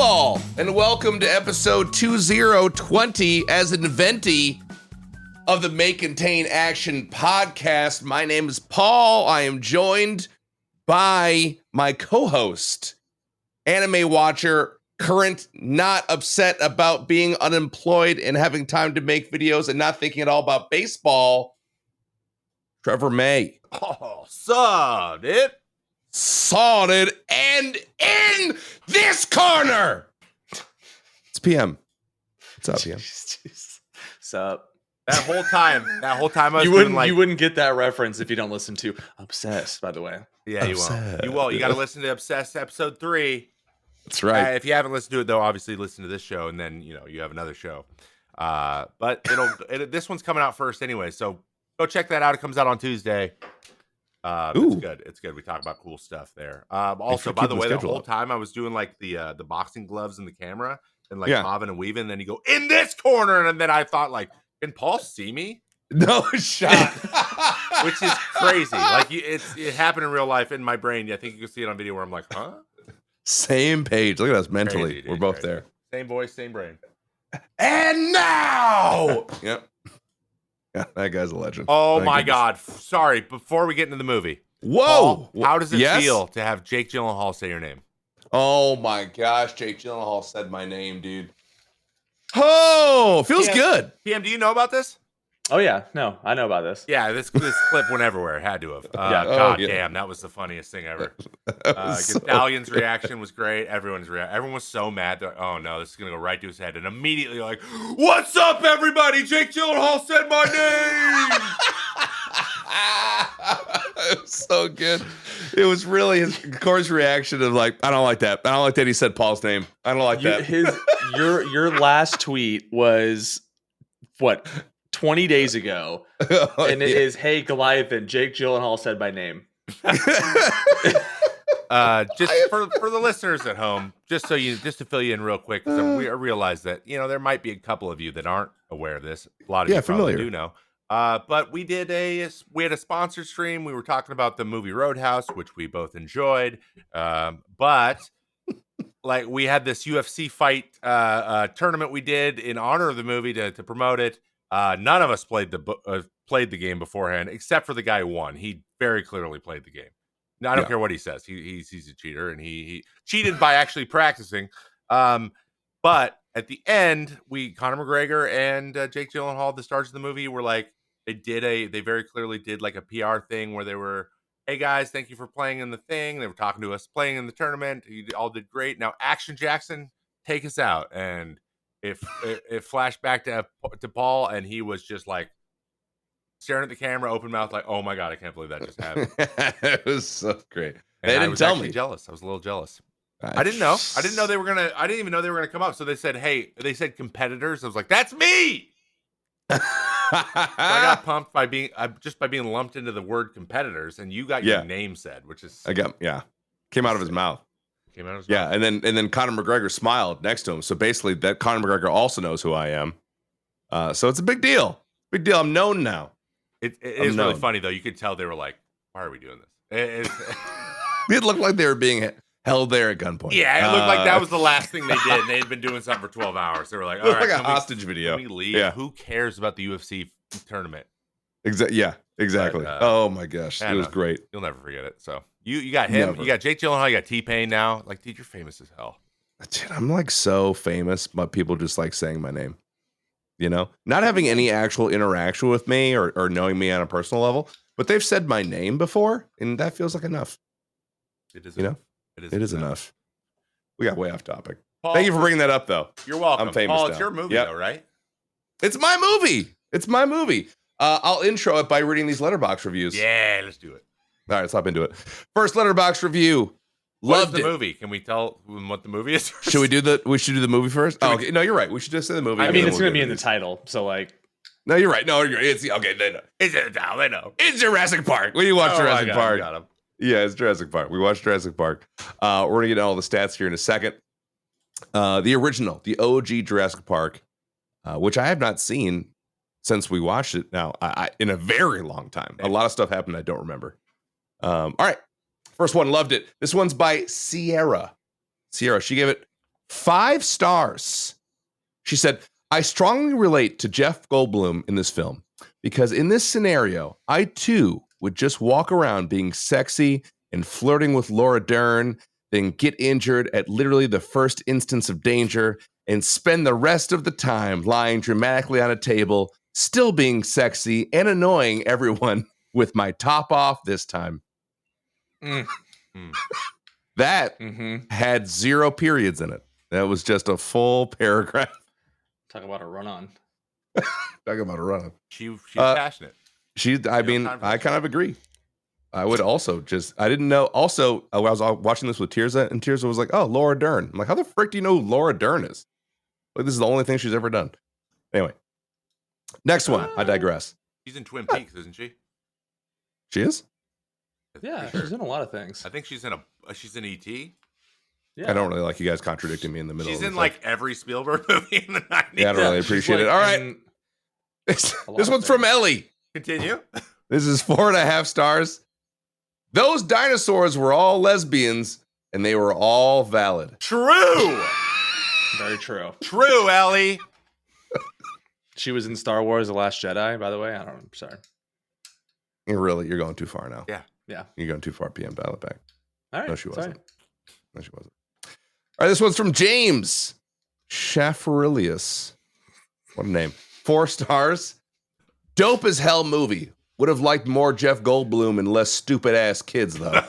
Paul, and welcome to episode 2020 as an inventee of the May Contain Action podcast. My name is Paul. I am joined by my co-host, anime watcher, current not upset about being unemployed and having time to make videos and not thinking at all about baseball, Trevor May. Oh, saw it. Sorted, and in this corner, it's PM. What's up, PM? Sup? That whole time I was You doing wouldn't get that reference if you don't listen to Obsessed, by the way. Yeah, you won't. You will. You got to listen to Obsessed episode 3. That's right. If you haven't listened to it, though, obviously listen to this show, and then you have another show. But this one's coming out first anyway, so go check that out. It comes out on Tuesday. It's good. It's good. We talk about cool stuff there. Also, by the way, the whole time I was doing like the boxing gloves and the camera and like bobbing and weaving. And then you go in this corner, and then I thought like, can Paul see me? No shot. Which is crazy. Like it happened in real life in my brain. I think you can see it on video where I'm like, huh? Same page. Look at us mentally. Crazy, dude, we're both crazy. there. Same voice, same brain. And now, yep. Yeah, that guy's a legend. Oh Thank my goodness. God! Sorry. Before we get into the movie, Whoa! Paul, how does it feel to have Jake Gyllenhaal say your name? Oh my gosh! Jake Gyllenhaal said my name, dude. Oh, feels good. PM, do you know about this? Oh yeah, no, I know about this. Yeah, this clip went everywhere. Had to have. God damn, that was the funniest thing ever. Stallion's reaction was great. Everyone was so mad. Oh no, this is gonna go right to his head. And immediately like, "What's up, everybody? Jake Gyllenhaal said my name." It was so good. It was really his course reaction of like, I don't like that. I don't like that he said Paul's name. I don't like that. Your last tweet was what? 20 days ago, and it is, "Hey Goliathan, Jake Gyllenhaal said my name." Just for the listeners at home, just to fill you in real quick, I realize that there might be a couple of you that aren't aware of this. A lot of you probably do know. But we had a sponsored stream. We were talking about the movie Roadhouse, which we both enjoyed. But like we had this UFC fight tournament we did in honor of the movie to promote it. None of us played the game beforehand, except for the guy who won. He very clearly played the game. Now, I don't care what he says. He's a cheater, and he cheated by actually practicing. But at the end, Conor McGregor and Jake Gyllenhaal, the stars of the movie, were like they very clearly did like a PR thing where they were, "Hey guys, thank you for playing in the thing." They were talking to us playing in the tournament. You all did great. Now, Action Jackson, take us out. And it flashed back to Paul, and he was just like staring at the camera, open mouth, like, "Oh my God, I can't believe that just happened." It was so great. And they didn't tell me. Jealous. I was a little jealous. I didn't know. I didn't even know they were gonna come up. So they said, they said competitors. I was like, that's me. So I got pumped by being lumped into the word competitors, and you got your name said, which is came out of his mouth. Yeah, and then Conor McGregor smiled next to him. So basically, that Conor McGregor also knows who I am. So it's a big deal. Big deal. I'm known now. It is really funny though. You could tell they were like, "Why are we doing this?" It looked like they were being held there at gunpoint. Yeah, it looked like that was the last thing they did. And they had been doing something for 12 hours. They were like, "All right, like a hostage video. Can we leave? Yeah. Who cares about the UFC tournament?" Exactly. But, oh my gosh, it was great. You'll never forget it. So you got him. Never. You got Jake Gyllenhaal. You got T-Pain now. Like, dude, you're famous as hell. Dude, I'm like so famous, but people just like saying my name. Not having any actual interaction with me or knowing me on a personal level, but they've said my name before, and that feels like enough. It is. It is enough. We got way off topic. Paul, thank you for bringing that up, though. You're welcome. I'm famous Paul, now. it's your movie, though, right? It's my movie. I'll intro it by reading these Letterboxd reviews. Yeah, let's do it. All right, let's hop into it. First Letterboxd review. Loved the movie. Can we tell what the movie is? Should we do the movie first? Oh, okay. No, you're right. We should just say the movie. I mean, it's going to be in the title, so like. No, you're right. No, you're right. It's okay. They know. They know. It's Jurassic Park. We watched Jurassic Park. Got him. Yeah, it's Jurassic Park. We watched Jurassic Park. We're gonna get all the stats here in a second. The original, the OG Jurassic Park, which I have not seen since we watched it. Now, I in a very long time. A lot of stuff happened I don't remember. All right, first one, loved it. This one's by Sierra. She gave it 5 stars. She said, I strongly relate to Jeff Goldblum in this film because in this scenario, I too would just walk around being sexy and flirting with Laura Dern, then get injured at literally the first instance of danger and spend the rest of the time lying dramatically on a table, still being sexy and annoying everyone with my top off this time. That had 0 periods in it. That was just a full paragraph. Talk about a run-on. Talk about a run-on. She's passionate. I kind of agree. I would also I didn't know. Also, I was watching this with Tirza, and Tirza was like, oh, Laura Dern. I'm like, how the frick do you know who Laura Dern is? Like, this is the only thing she's ever done. Anyway, next one. I digress. She's in Twin Peaks, isn't she? She is? Yeah, she's in a lot of things. I think she's in E.T. Yeah. I don't really like you guys contradicting me in the middle. She's in like every Spielberg movie in the 90s. Yeah, I don't really appreciate it. All right. This one's from Ellie. Continue. This is 4.5 stars. Those dinosaurs were all lesbians and they were all valid. True. Very true. True, Ellie. She was in Star Wars: The Last Jedi, by the way. I'm sorry. You're going too far now. Yeah. You're going too far. PM, dial it back. All right. No, she wasn't. All right, this one's from James Shaffarilius. What a name. 4 stars. Dope as hell movie. Would have liked more Jeff Goldblum and less stupid ass kids, though.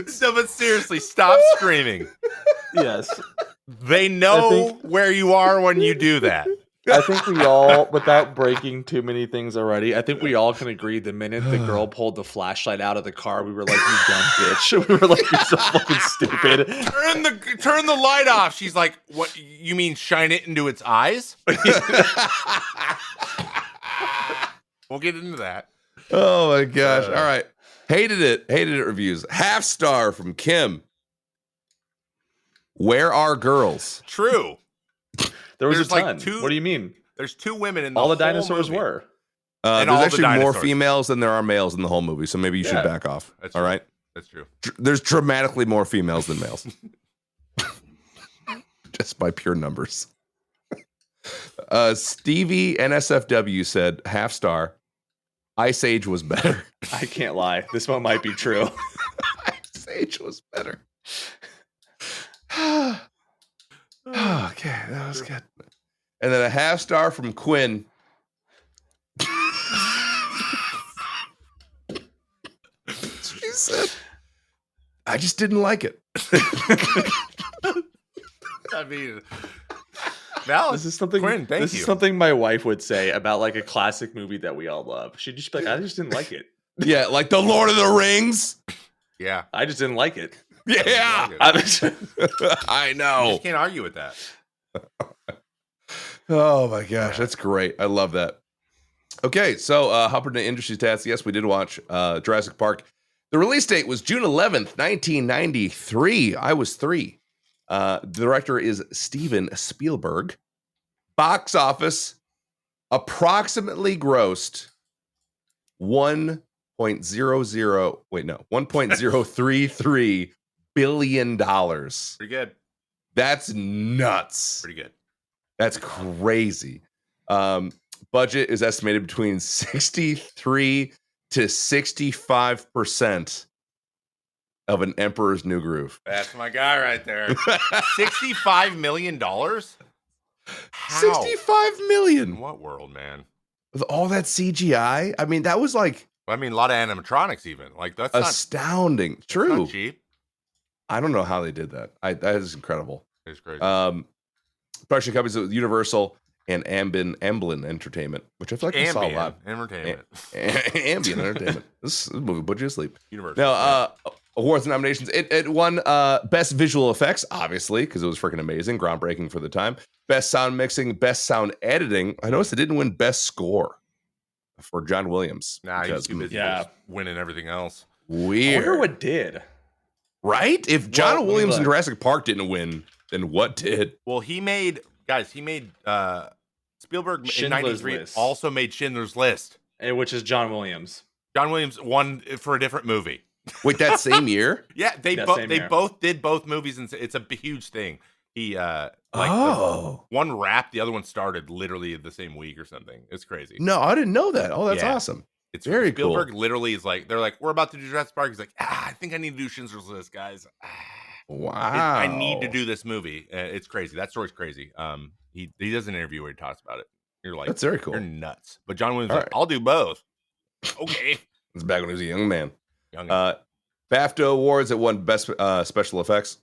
So, but seriously, stop screaming. Yes. They know where you are when you do that. I think we all, without breaking too many things already, I think we all can agree the minute the girl pulled the flashlight out of the car, we were like, you dumb bitch. We were like, you're so fucking stupid. Turn the light off. She's like, what, you mean shine it into its eyes? We'll get into that. Oh my gosh. All right. Hated it reviews. 0.5 star from Kim. Where are girls? True. There's a ton. Like what do you mean? There's 2 women in the all whole the dinosaurs movie. Were. There's actually more females than there are males in the whole movie, so maybe you should back off. That's all true. right? That's true. There's dramatically more females than males. Just by pure numbers. Stevie NSFW said 0.5 star. Ice Age was better. I can't lie. This one might be true. Ice Age was better. Okay, that was good. And then a 0.5 star from Quinn. She said, I just didn't like it. I mean, valid. This is something. Quinn, thank you. This is something my wife would say about like a classic movie that we all love. She'd just be like, I just didn't like it. Yeah, like The Lord of the Rings. Yeah, I just didn't like it. Yeah, I know. You just can't argue with that. Oh my gosh, that's great. I love that. Okay, so hop into industry stats. Yes, we did watch Jurassic Park. The release date was June 11th, 1993. I was 3. The director is Steven Spielberg. Box office approximately grossed $1.033 billion. Pretty good. That's nuts. Pretty good. That's crazy. Budget is estimated between 63 to 65% of an Emperor's New Groove. That's my guy right there. $65 million? How? 65 million. In what world, man? With all that CGI? I mean, that was like... I mean, a lot of animatronics even. Like, that's astounding. True. Not cheap. I don't know how they did that. That is incredible. It's crazy. Production companies with Universal and Amblin Entertainment, which I feel like we saw a lot. Entertainment. Ambient Entertainment. This movie put you to sleep. Universal. Now, awards and nominations. It won Best Visual Effects, obviously, because it was freaking amazing, groundbreaking for the time. Best Sound Mixing, Best Sound Editing. I noticed it didn't win Best Score for John Williams. Nah, he's too busy winning everything else. Weird. I wonder what did. Right? If John Williams and Jurassic Park didn't win, then what did? Well, he made Spielberg in '93 also made Schindler's List, which is John Williams. John Williams won for a different movie. Wait, that same year? Yeah, they both did both movies, and it's a huge thing. He one wrapped, the other one started literally the same week or something. It's crazy. No, I didn't know that. Oh, that's awesome. It's very Spielberg cool. literally is like, they're like, we're about to do Jurassic Park. He's like, I think I need to do Schindler's List, guys. Wow. I need to do this movie. It's crazy. That story's crazy. He does an interview where he talks about it. You're like, that's very cool. You're nuts. But John Williams like, I'll do both. Okay. It's back when he was a young man. BAFTA Awards that won Best Special Effects.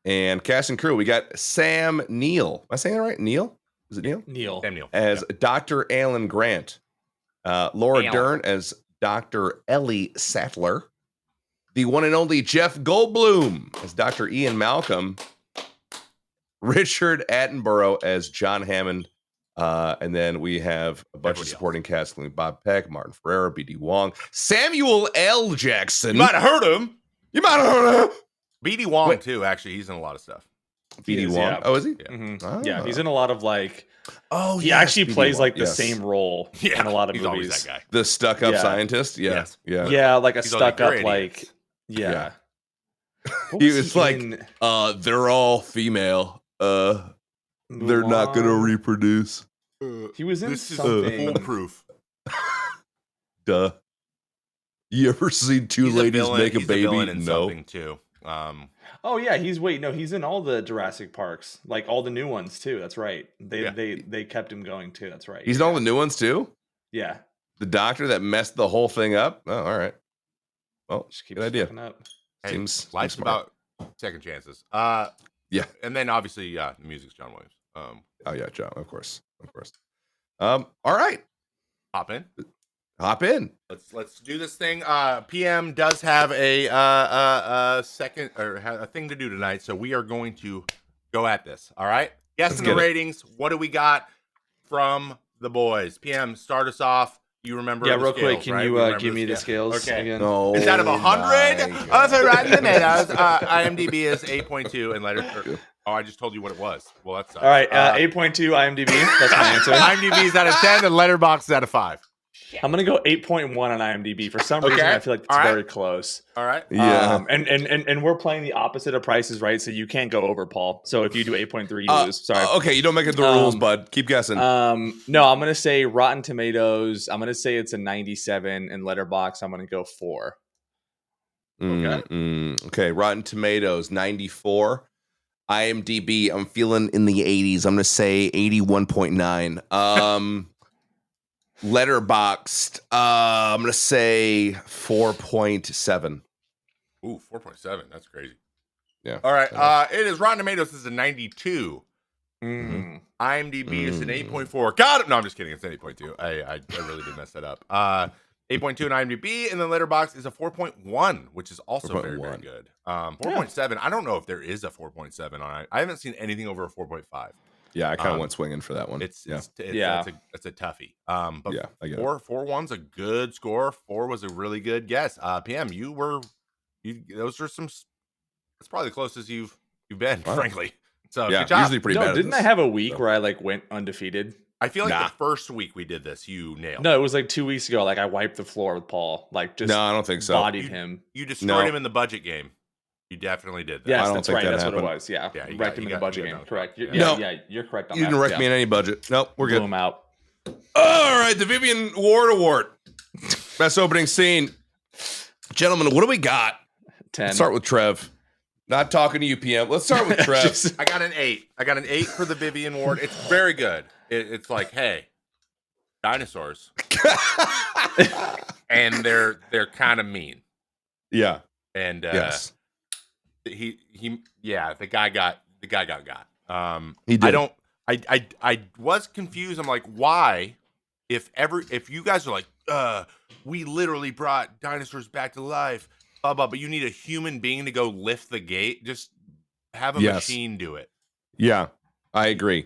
And cast and crew, we got Sam Neill. Am I saying it right? Neil? Is it Neil? Neil. Sam Neill. As Dr. Alan Grant. Laura Dern as Dr. Ellie Sattler. The one and only Jeff Goldblum as Dr. Ian Malcolm. Richard Attenborough as John Hammond. And then we have a bunch of supporting cast, including Bob Peck, Martin Ferrera, B.D. Wong, Samuel L. Jackson. You might have heard him. him. B.D. Wong, too, actually. He's in a lot of stuff. B.D. Wong? Yeah. Oh, is he? Yeah. Mm-hmm. Oh. Yeah, he's in a lot of like... Oh, he actually plays Wong. like the same role in a lot of he's movies. Always that guy. The stuck-up scientist? Yeah. Yes. Yeah. Yeah, like a He's stuck-up, like... Yeah. He was like, they're all female. They're not going to reproduce. He was in this something. Is foolproof. Duh. You ever seen two ladies make a baby? No. Too. Oh yeah, he's in all the Jurassic Parks, like all the new ones too. That's right. They kept him going too. That's right. He's in all the new ones too? Yeah. The doctor that messed the whole thing up? Oh, all right. Well, Just keep good idea. up. Hey, Seems life's smart. about second chances. Yeah. And then obviously, the music's John Williams. Oh yeah, John, of course. All right. Hop in. Let's do this thing. PM does have a second or a thing to do tonight, so we are going to go at this. All right. Guess in the ratings. What do we got from the boys? PM, start us off. You remember? Yeah, the real scales, quick. Can right? you give me the scales Okay. again? No. Is that of 100? Also, Rotten Tomatoes. IMDb is 8.2 and letter. Oh, I just told you what it was. Well, that's all right. 8.2 IMDb. That's my answer. IMDb is out of 10 and Letterboxd is out of 5. I'm gonna go 8.1 on IMDb. For some reason, I feel like it's very close. All right. Yeah. And we're playing the opposite of Prices Right, so you can't go over, Paul. So if you do 8.3, you lose. Sorry. Okay, you don't make it the rules, bud. Keep guessing. No, I'm gonna say Rotten Tomatoes. I'm gonna say it's a 97, and Letterboxd, I'm gonna go 4. Okay. Rotten Tomatoes 94. IMDb, I'm feeling in the 80s. I'm gonna say 81.9. Letterboxd, I'm gonna say 4.7. Ooh, 4.7. That's crazy. Yeah. All right. It is Rotten Tomatoes is a 92. IMDb is an 8.4. Got it. No, I'm just kidding. It's an 8.2. I really did mess that up. 8.2 on IMDb, and then Letterboxd is a 4.1, which is also very, very good. 4.7. I don't know if there is a 4.7 on it. I haven't seen anything over a 4.5. Yeah, I kind of went swinging for that one. It's a toughie. But yeah, I get it. 4.1's a good score. 4 was a really good guess. PM, those are some. That's probably the closest you've been, frankly. So yeah, good job. Usually pretty bad. Didn't I have a week where I like went undefeated? I feel like the first week we did this, you nailed. No, it was like 2 weeks ago. Like I wiped the floor with Paul. Like just no, I don't think so. Bodied him. You destroyed him in the budget game. You definitely did that. Yes, I don't that's think right. that That's happened. what it was. Yeah, you wrecked him in the budget game. Correct. You're correct on that. You didn't wreck me in any budget. Nope, we're good. Blew him out. All right, the Vivian Ward Award. Best opening scene. Gentlemen, what do we got? 10. Let's start with Trev. Not talking to you, PM. Let's start with Trev. I got an 8. I got an 8 for the Vivian Ward. It's very good. It's like, hey, dinosaurs. And they're kind of mean. Yeah. And yes. The guy got. He did. I was confused. I'm like, why? If you guys are like, we literally brought dinosaurs back to life, blah blah, but you need a human being to go lift the gate, just have a machine do it. Yeah, I agree.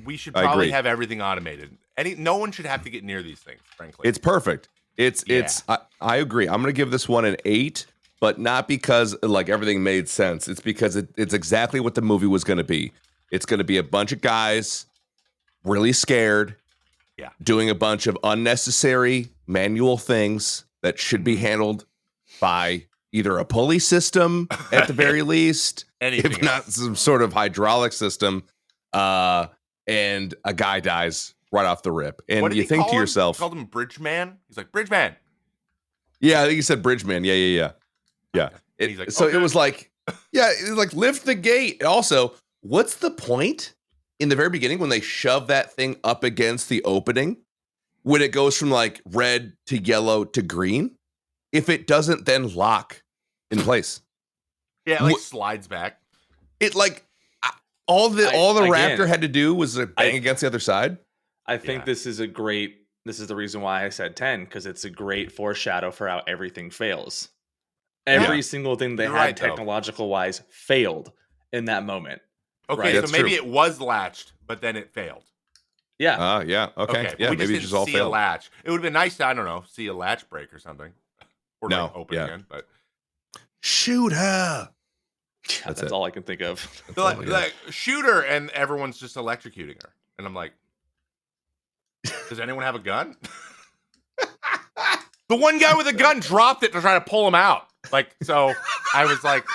We should probably have everything automated. No one should have to get near these things, frankly. It's perfect. I agree. I'm gonna give this one an 8. But not because like everything made sense. It's because it's exactly what the movie was going to be. It's going to be a bunch of guys really scared, doing a bunch of unnecessary manual things that should be handled by either a pulley system at the very least, Anything if not some sort of hydraulic system, and a guy dies right off the rip. And you think to yourself, he called him Bridgeman. He's like, Bridgeman. Yeah, I think he said Bridgeman. Yeah. He's like, so okay. it was like, it was like lift the gate. Also, what's the point in the very beginning when they shove that thing up against the opening, when it goes from like red to yellow to green, if it doesn't then lock in place? Yeah, it slides back. It like all the Raptor had to do was bang against the other side. I think this is the reason why I said 10, because it's a great foreshadow for how everything fails. Every single thing they had technological wise failed in that moment. Okay, right? So maybe it was latched, but then it failed. Yeah. Yeah. Okay. Yeah, we maybe just didn't see a latch. It would have been nice to, I don't know, see a latch break or something. Or open again. But shoot her. Yeah, that's all I can think of. So like shoot her, and everyone's just electrocuting her. And I'm like, does anyone have a gun? The one guy with a gun dropped it to try to pull him out. Like, so I was like,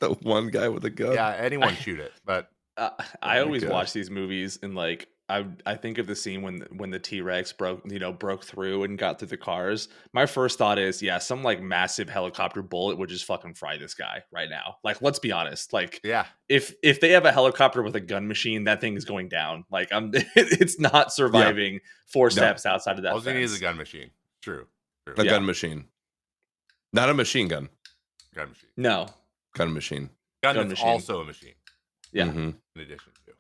the one guy with a gun. Yeah, anyone shoot it. But I always watch these movies and like I think of the scene when the T-Rex broke through and got through the cars. My first thought is, some like massive helicopter bullet would just fucking fry this guy right now. Like, let's be honest. Like, if they have a helicopter with a gun machine, that thing is going down. Like, it's not surviving 4 steps outside of that. All you need is a gun machine. True. A gun machine. Not a machine gun. Gun machine. No. Gun machine. Gun machine. Also a machine. Yeah. Mm-hmm. In addition to.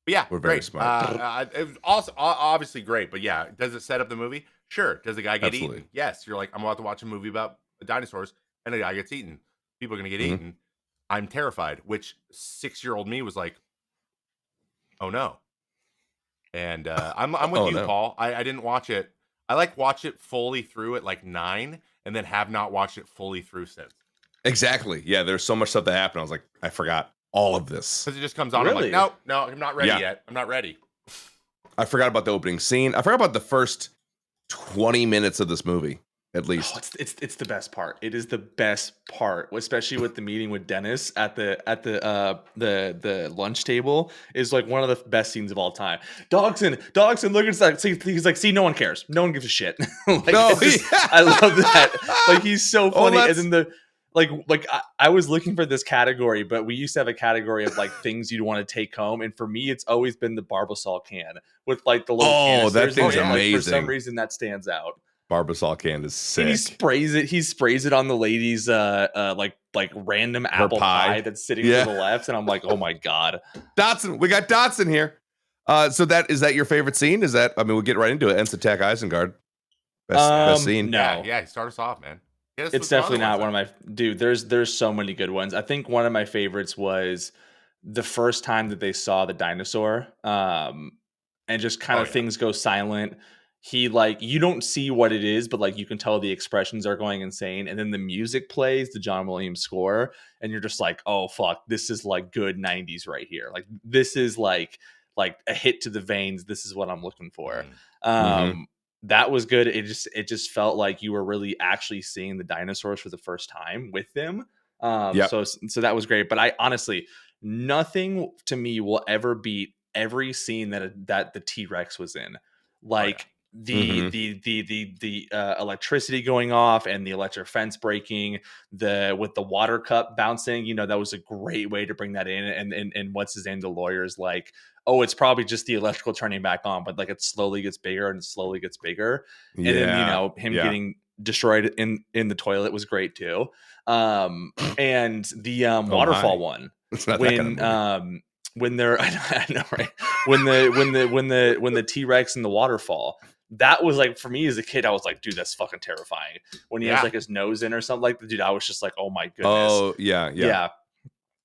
But yeah, we're very smart. It was also obviously great. But yeah, does it set up the movie? Sure. Does the guy get eaten? Yes. You're like, I'm about to watch a movie about dinosaurs, and a guy gets eaten. People are going to get eaten. I'm terrified. Which 6-year-old me was like, oh no. And I'm with you, Paul. I didn't watch it. I watch it fully through at like 9, and then have not watched it fully through since. Exactly. Yeah, there's so much stuff that happened. I was like, I forgot all of this. Because it just comes on. Really? I'm like, no, I'm not ready yet. I'm not ready. I forgot about the opening scene. I forgot about the first 20 minutes of this movie, at least. Oh, it's the best part. It is the best part, especially with the meeting with Dennis at the lunch table. Is like one of the best scenes of all time. Dogson, look at that. He's like, see, no one cares. No one gives a shit. I love that. Like, he's so funny. And then I was looking for this category, but we used to have a category of like things you'd want to take home, and for me, it's always been the Barbasol can with like the little. Oh, that thing's amazing! Like, for some reason, that stands out. Barbasol can is sick. And he sprays it on the lady's like random apple pie that's sitting to the left, and I'm like, oh my god, Dotson! We got Dotson here. So is that your favorite scene? Is that? I mean, we'll get right into it. Ents attack Isengard. Best scene. No, yeah. Start us off, man. It's definitely not one of my There's so many good ones. I think one of my favorites was the first time that they saw the dinosaur, and just kind of things go silent. He you don't see what it is, but like you can tell the expressions are going insane, and then the music plays, the John Williams score, and you're just like, oh fuck, this is like good 90s right here. Like this is like a hit to the veins. This is what I'm looking for. That was good. It just felt like you were really actually seeing the dinosaurs for the first time with them. So that was great. But I honestly, nothing to me will ever beat every scene that the T-Rex was in. Like the electricity going off and the electric fence breaking, with the water cup bouncing. That was a great way to bring that in. And what's his name? The lawyer's like, oh, it's probably just the electrical turning back on, but like it slowly gets bigger and slowly gets bigger. And then, him getting destroyed in the toilet was great too. And the waterfall one, when they're, I know, right? When the T-Rex in the waterfall, that was like, for me as a kid, I was like, dude, that's fucking terrifying. When he has like his nose in or something like that, dude, I was just like, oh my goodness. Oh yeah.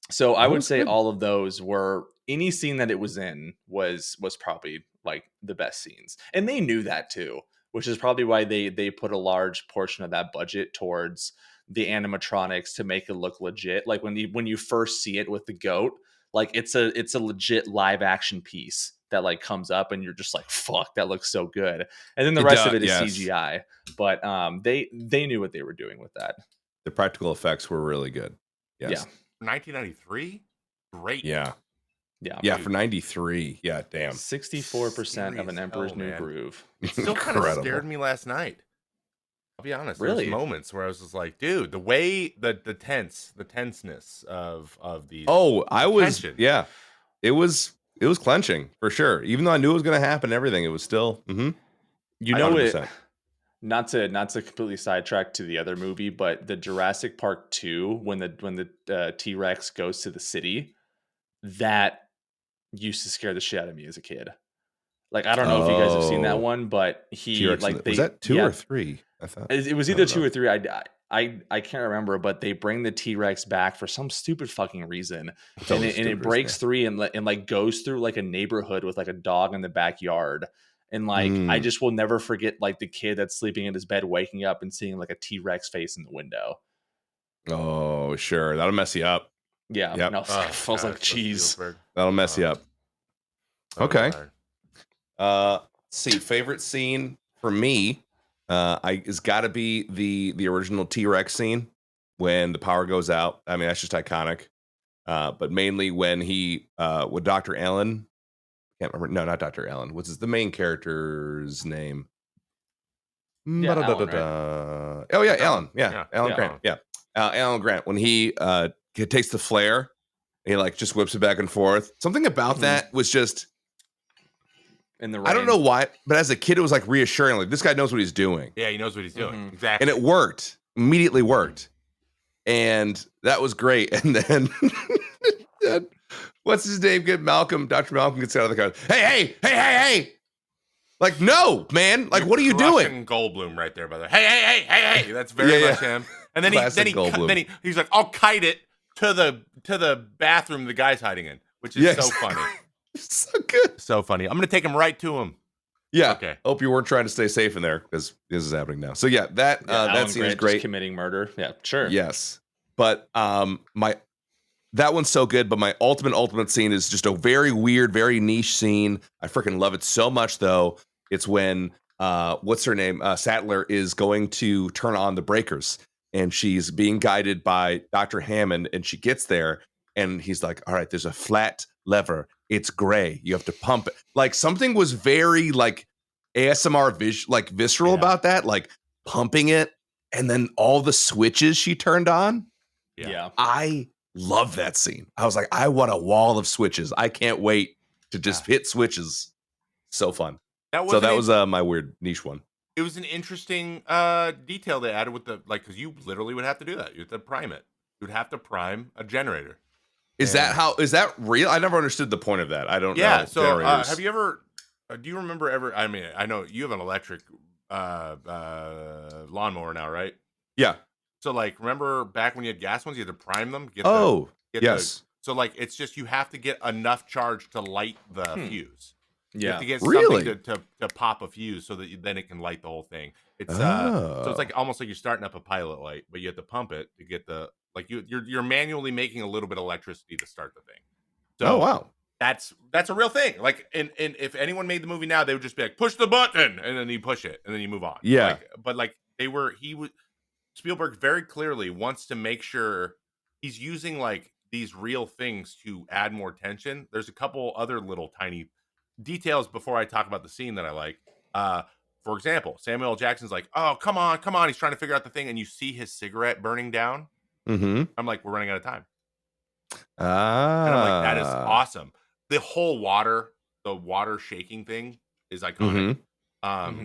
So I would say all of those were, any scene that it was in was probably like the best scenes. And they knew that too, which is probably why they put a large portion of that budget towards the animatronics to make it look legit. Like when you first see it with the goat, like it's a legit live action piece that like comes up and you're just like, fuck, that looks so good. And then the rest of it is CGI. But they knew what they were doing with that. The practical effects were really good. Yes. Yeah. 1993? Great. Yeah. Yeah. Yeah, for 93. Yeah, damn. 64% of An Emperor's New Groove. It still kind of scared me last night. I'll be honest. Really? There's moments where I was just like, dude, the way the tenseness of these. Oh, I was tension. yeah. It was clenching for sure. Even though I knew it was gonna happen and everything, it was still You know 100%. It not to completely sidetrack to the other movie, but the Jurassic Park 2, when the T-Rex goes to the city, that used to scare the shit out of me as a kid. Like, I don't know if you guys have seen that one, but was that 2 or 3? I thought it was either 2 or 3. I can't remember, but they bring the T-Rex back for some stupid fucking reason, and it breaks free and like goes through like a neighborhood with like a dog in the backyard, and like I just will never forget like the kid that's sleeping in his bed waking up and seeing like a T-Rex face in the window. Oh, sure, that'll mess you up. Yeah, yep. No, I was like, geez, that'll mess you up. Okay. Let's see, favorite scene for me, it's got to be the original T-Rex scene when the power goes out. I mean, that's just iconic. But mainly when he with Dr. Allen, can't remember. No, not Dr. Allen. What's the main character's name? Yeah, Alan, right? Oh yeah, Alan. Yeah, Alan Grant. Yeah, Alan Grant. When he takes the flare, he like just whips it back and forth. Something about that was just. In the rain. I don't know why, but as a kid, it was like reassuring. Like, this guy knows what he's doing. Yeah, he knows what he's doing. Exactly. And it worked. Immediately worked. And that was great. And then, what's his name? Malcolm. Dr. Malcolm gets out of the car. Hey. Like, no, man. Like, what are you doing? Goldblum right there, brother. Hey. That's very much him. And then he's like, I'll kite it to the bathroom the guy's hiding in, which is so funny. So good. So funny. I'm going to take him right to him. Yeah. Okay. Hope you weren't trying to stay safe in there because this is happening now. So yeah, that scene is great. Committing murder. Yeah, sure. Yes. But that one's so good, but my ultimate scene is just a very weird, very niche scene. I freaking love it so much though. It's when what's her name? Sattler is going to turn on the breakers and she's being guided by Dr. Hammond and she gets there and he's like, all right, there's a flat lever. It's gray. You have to pump it. Like something was very like ASMR visceral about that, like pumping it, and then all the switches she turned on. Yeah. I love that scene. I was like, I want a wall of switches. I can't wait to just hit switches. So fun. That was my weird niche one. It was an interesting detail they added with the because you literally would have to do that. You have to prime it. You would have to prime a generator. Is that real? I never understood the point of that. I don't know. Yeah. So have you ever? Do you remember ever? I mean, I know you have an electric lawnmower now, right? Yeah. So remember back when you had gas ones, you had to prime them. Yes. So it's just you have to get enough charge to light the fuse. Yeah. You have to get something to pop a fuse so that then it can light the whole thing. It's so it's almost like you're starting up a pilot light, but you have to pump it to get the you're manually making a little bit of electricity to start the thing. So wow. That's a real thing. And if anyone made the movie now, they would just be like, push the button, and then you push it, and then you move on. Yeah. Spielberg very clearly wants to make sure he's using these real things to add more tension. There's a couple other little tiny details before I talk about the scene that I like. For example, Samuel L. Jackson's like, oh, come on. He's trying to figure out the thing. And you see his cigarette burning down. Mm-hmm. I'm like, we're running out of time. And I'm like, that is awesome. The whole water shaking thing is iconic.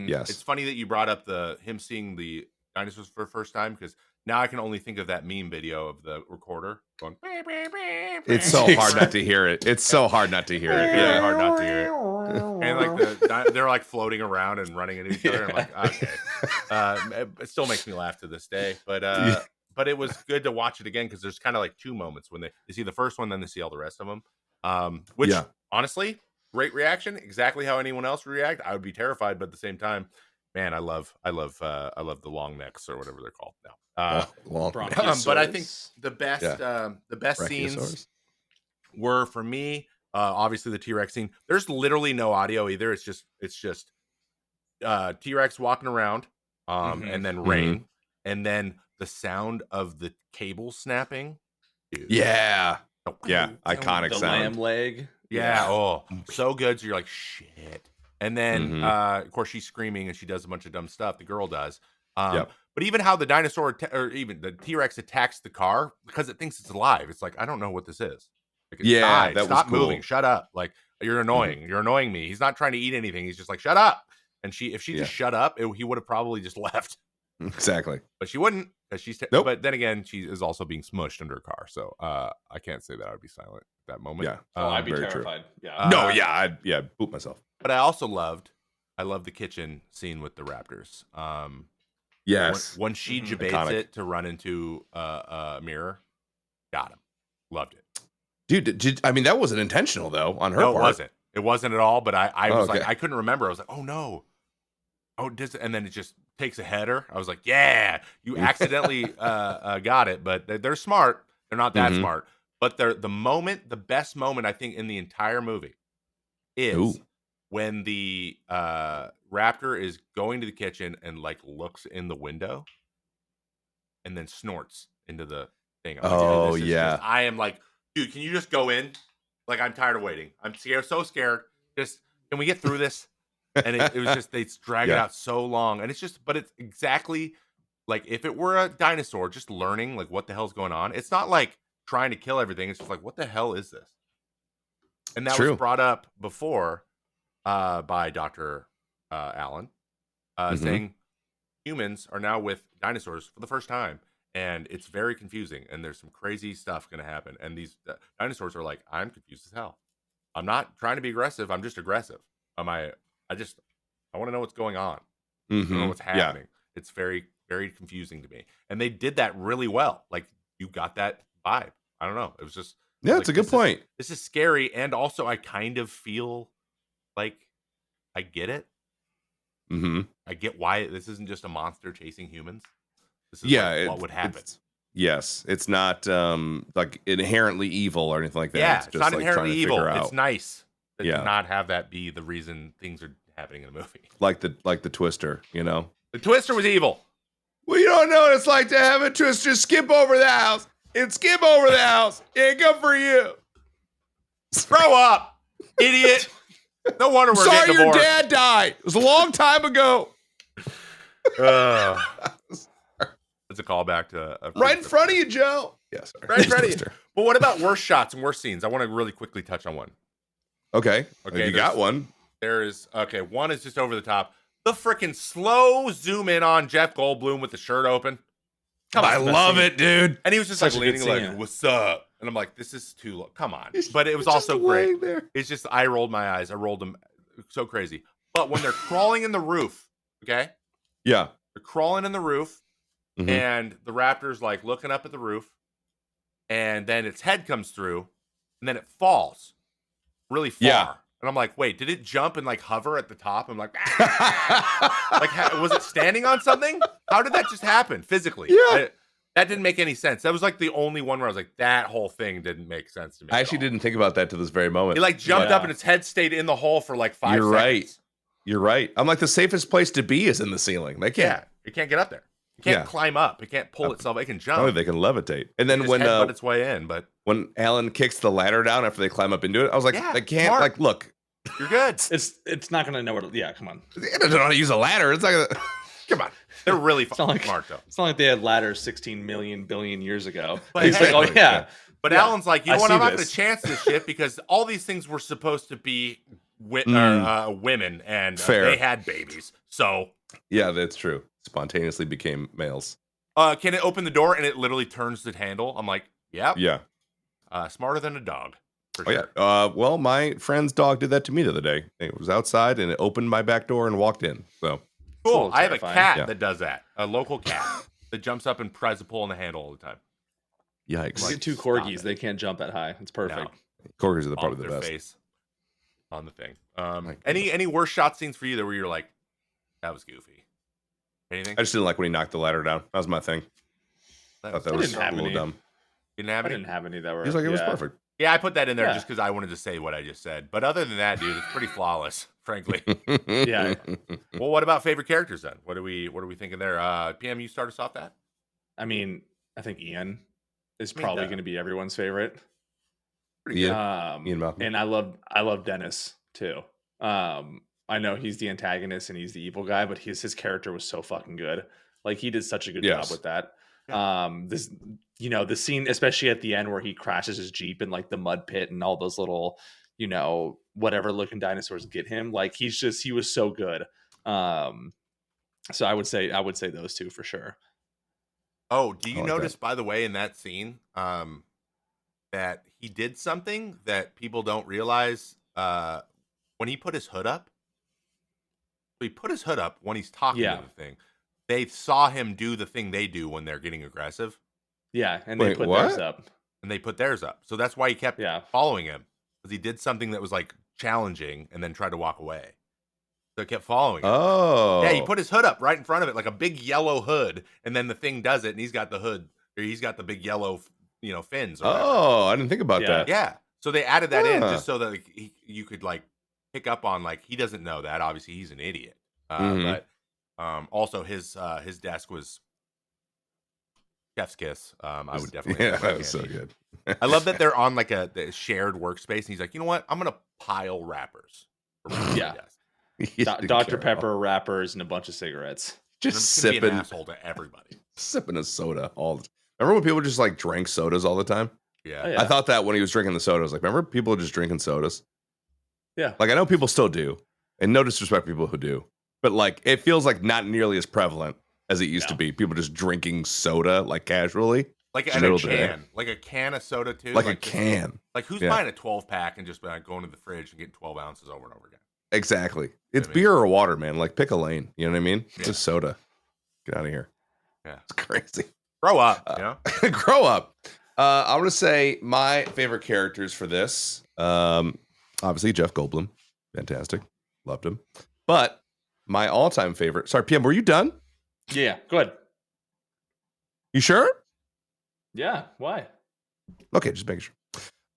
Yes. It's funny that you brought up him seeing the dinosaurs for the first time because now I can only think of that meme video of the recorder going. It's so hard not to hear it. It's so hard not to hear it. Yeah, hard not to hear it. And they're floating around and running into each other. I'm like, okay. It still makes me laugh to this day, but it was good to watch it again because there's kind of two moments when they see the first one, then they see all the rest of them. Which honestly, great reaction. Exactly how anyone else would react. I would be terrified, but at the same time, man, I love the long necks or whatever they're called now. But I think the best scenes were for me, obviously the T-Rex scene. There's literally no audio either. It's just T-Rex walking around, and then rain. and then the sound of the cable snapping. Dude. Yeah, iconic the sound. lamb leg. Yeah. Oh, so good. So you're like, shit. And then, of course, she's screaming and she does a bunch of dumb stuff. The girl does. But even how the dinosaur or even the T-Rex attacks the car because it thinks it's alive. It's like, I don't know what this is. Like, that Stop was cool. moving. Shut up. Like, you're annoying. You're annoying me. He's not trying to eat anything. He's just like, shut up. And if she just shut up, he would have probably just left. Exactly. But she wouldn't, because she's nope. But then again, she is also being smushed under a car. So I can't say that I would be silent at that moment. Yeah. I'd be terrified. True. Yeah. I'd boot myself. But I loved the kitchen scene with the raptors. Yes. When she debates it to run into a mirror, got him. Loved it. Dude, I mean, that wasn't intentional though on her part. It wasn't. It wasn't at all. But I was like, I couldn't remember. I was like, oh no. Oh, and then it just takes a header. I was like, yeah, you accidentally got it. But they're smart. They're not that smart. But the best moment I think in the entire movie is when the raptor is going to the kitchen and like looks in the window and then snorts into the thing. I'm like, I am like, dude, can you just go in? Like, I'm tired of waiting. I'm scared, so scared. Just, can we get through this? And it was just, they drag it out so long. And it's just, but it's exactly like if it were a dinosaur just learning like what the hell's going on. It's not like trying to kill everything. It's just like, what the hell is this? And that was brought up before by Dr. Allen, saying humans are now with dinosaurs for the first time. And it's very confusing. And there's some crazy stuff going to happen. And these dinosaurs are like, I'm confused as hell. I'm not trying to be aggressive. I'm just aggressive. I want to know what's going on. I don't know what's happening. It's very, very confusing to me. And they did that really well. Like, you got that vibe. I don't know. It was just... Yeah, it's a good point. This is scary. And also, I kind of feel like I get it. I get why this isn't just a monster chasing humans. This is what would happen. It's not like inherently evil or anything like that. Yeah, it's just not like inherently evil. It's nice. To Yeah. not have that be the reason things are happening in the movie. Like the Twister, you know? The Twister was evil. Well, you don't know what it's like to have a Twister skip over the house. It skip over the house. It ain't good for you. Grow up, idiot. No wonder we're sorry getting your divorced. dad died. It was a long time ago. It's a callback to... right in front of you, Joe. Yes. Yeah, right in front of you. But what about worst shots and worst scenes? I want to really quickly touch on one. Okay, you got one. There is, one is just over the top. The freaking slow zoom in on Jeff Goldblum with the shirt open. I love it, dude. And he was just like leaning like, what's up? And I'm like, this is too low. Come on. But it was also great. There. It's just, I rolled my eyes. I rolled them so crazy. But when they're crawling in the roof, okay? Yeah. They're crawling in the roof, and the raptor's like looking up at the roof, and then its head comes through, and then it falls really far. Yeah. And I'm like, wait, did it jump and like hover at the top? I'm like, like, was it standing on something? How did that just happen physically? Yeah. That didn't make any sense. That was like the only one where I was like, that whole thing didn't make sense to me. I actually didn't think about that to this very moment. It like jumped up and its head stayed in the hole for like 5 seconds. You're right. I'm like, the safest place to be is in the ceiling. They can't. Yeah, it can't get up there. It can't climb up. It can't pull itself. It can jump. Oh, they can levitate. And then when its way in, but when Alan kicks the ladder down after they climb up into it, I was like, they can't. Smart. Like, look, you're good. It's not gonna know where to. Yeah, come on. They don't know how to use a ladder. It's like, come on. They're really smart though. It's not like they had ladders 16 million billion years ago. But he's like, oh yeah. But Alan's like, you know what? I'm not going to chance this shit because all these things were supposed to be women and they had babies. So yeah, that's true. Spontaneously became males. Can it open the door and it literally turns the handle? I'm like, yep. Yeah. Smarter than a dog. For sure. Yeah. Well, my friend's dog did that to me the other day. It was outside and it opened my back door and walked in. So cool. I have a cat that does that. A local cat that jumps up and tries to pull on the handle all the time. Yikes. Like, 2 corgis. They can't jump that high. It's perfect. No. Corgis are probably the best. Face on the thing. Any worse shot scenes for you that where you're like, that was goofy? Anything? I just didn't like when he knocked the ladder down. That was my thing. I thought that was a little dumb. Didn't have any? I didn't have any that were. He was like, it was perfect. Yeah, I put that in there just because I wanted to say what I just said. But other than that, dude, it's pretty flawless, frankly. Yeah. Well, what about favorite characters then? What are we thinking there? PM, you start us off that? I mean, I think Ian is probably going to be everyone's favorite. Pretty good. Ian Malcolm. And I love Dennis too. I know he's the antagonist and he's the evil guy, but his character was so fucking good. Like he did such a good job with that. This, the scene, especially at the end where he crashes his Jeep in like the mud pit and all those little, whatever looking dinosaurs get him. Like he was so good. So I would say those two for sure. Oh, do you notice, by the way, in that scene, that he did something that people don't realize when he put his hood up? So he put his hood up when he's talking to the thing. They saw him do the thing they do when they're getting aggressive. Yeah, and they put theirs up. And they put theirs up. So that's why he kept following him. Because he did something that was like challenging and then tried to walk away. So it kept following him. Oh. Yeah, he put his hood up right in front of it, like a big yellow hood. And then the thing does it, and he's got the hood, or he's got the big yellow, fins. Oh, I didn't think about that. Yeah. So they added that in just so that you could like pick up on, like, he doesn't know that. Obviously, he's an idiot. But also his desk was chef's kiss. I would definitely. Yeah, that was so good. I love that they're on like the shared workspace, and he's like, you know what? I'm gonna pile wrappers. Yeah. Dr. Pepper wrappers and a bunch of cigarettes. Just sipping. Be an asshole to everybody. Sipping a soda all. Remember when people just like drank sodas all the time? Yeah. Oh, yeah. I thought that when he was drinking the soda, I was like, remember people just drinking sodas? Yeah. Like I know people still do, and no disrespect to people who do, but like it feels like not nearly as prevalent as it used to be. People just drinking soda like casually. Like a can. Like a can of soda too. Like a can. Like who's buying a 12-pack and just going to the fridge and getting 12 ounces over and over again? Exactly. It's beer or water, man. Like pick a lane. You know what I mean? Yeah. Just soda. Get out of here. Yeah. It's crazy. Grow up, Grow up. I want to say my favorite characters for this. Obviously Jeff Goldblum. Fantastic. Loved him. But my all-time favorite. Sorry, PM, were you done? Yeah, go ahead. You sure? Yeah, why? Okay, just making sure.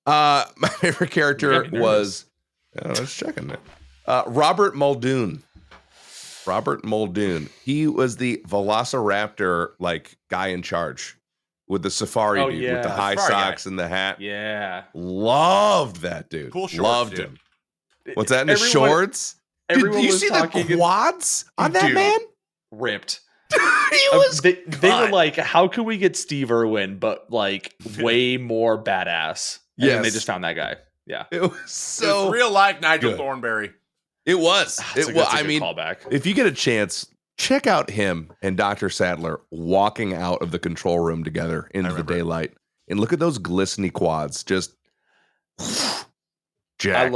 My favorite character was I was checking it. Robert Muldoon. Robert Muldoon. He was the Velociraptor like guy in charge with the safari dude with the high socks and the hat. Yeah. Loved that dude. Cool shorts, Loved dude. him. What's that in the shorts? Dude, you see the quads on that man? Ripped. He was they were like, how could we get Steve Irwin, but like way more badass? And then they just found that guy. Yeah. It was so real life Nigel Thornberry. It was. I mean, callback. If you get a chance, check out him and Dr. Sadler walking out of the control room together into the daylight. And look at those glistening quads. Just jacked.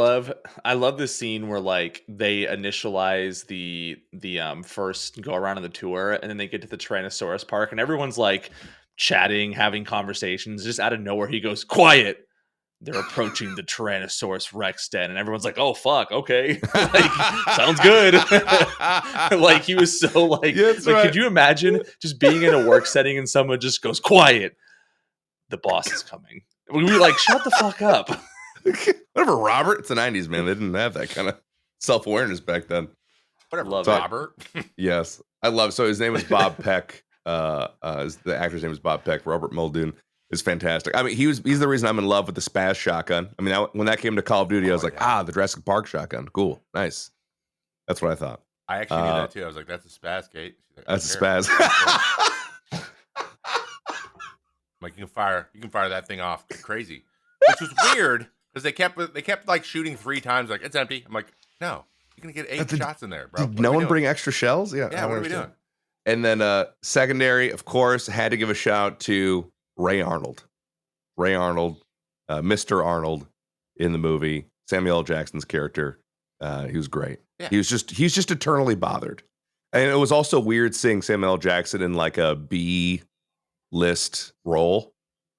I love the scene where like they initialize the first go around on the tour, and then they get to the Tyrannosaurus Park, and everyone's like chatting, having conversations. Just out of nowhere, he goes, "Quiet." They're approaching the Tyrannosaurus Rex den, and everyone's like, "Oh fuck, okay, like, sounds good." Like he was so like, could you imagine just being in a work setting and someone just goes, "Quiet, the boss is coming." We'd be like, "Shut the fuck up." Whatever, Robert. It's the 90s, man. They didn't have that kind of self-awareness back then. Whatever, Robert. Yes, I love. So his name is Bob Peck. The actor's name is Bob Peck. Robert Muldoon is fantastic. I mean, he's the reason I'm in love with the Spaz shotgun. I mean, when that came to Call of Duty, I was like, the Jurassic Park shotgun. Cool, nice. That's what I thought. I actually knew that too. I was like, that's a Spaz, Kate. Like, that's a Spaz. Like you can fire that thing off crazy, which was weird because they kept like shooting 3 times. Like it's empty. I'm like, no, you're gonna get 8 shots in there, bro. Did no one bring extra shells? Yeah. What are we doing? And then secondary, of course, had to give a shout to Ray Arnold. Ray Arnold, Mr. Arnold in the movie. Samuel L. Jackson's character. He was great. Yeah. He's just eternally bothered. And it was also weird seeing Samuel L. Jackson in like a B list role.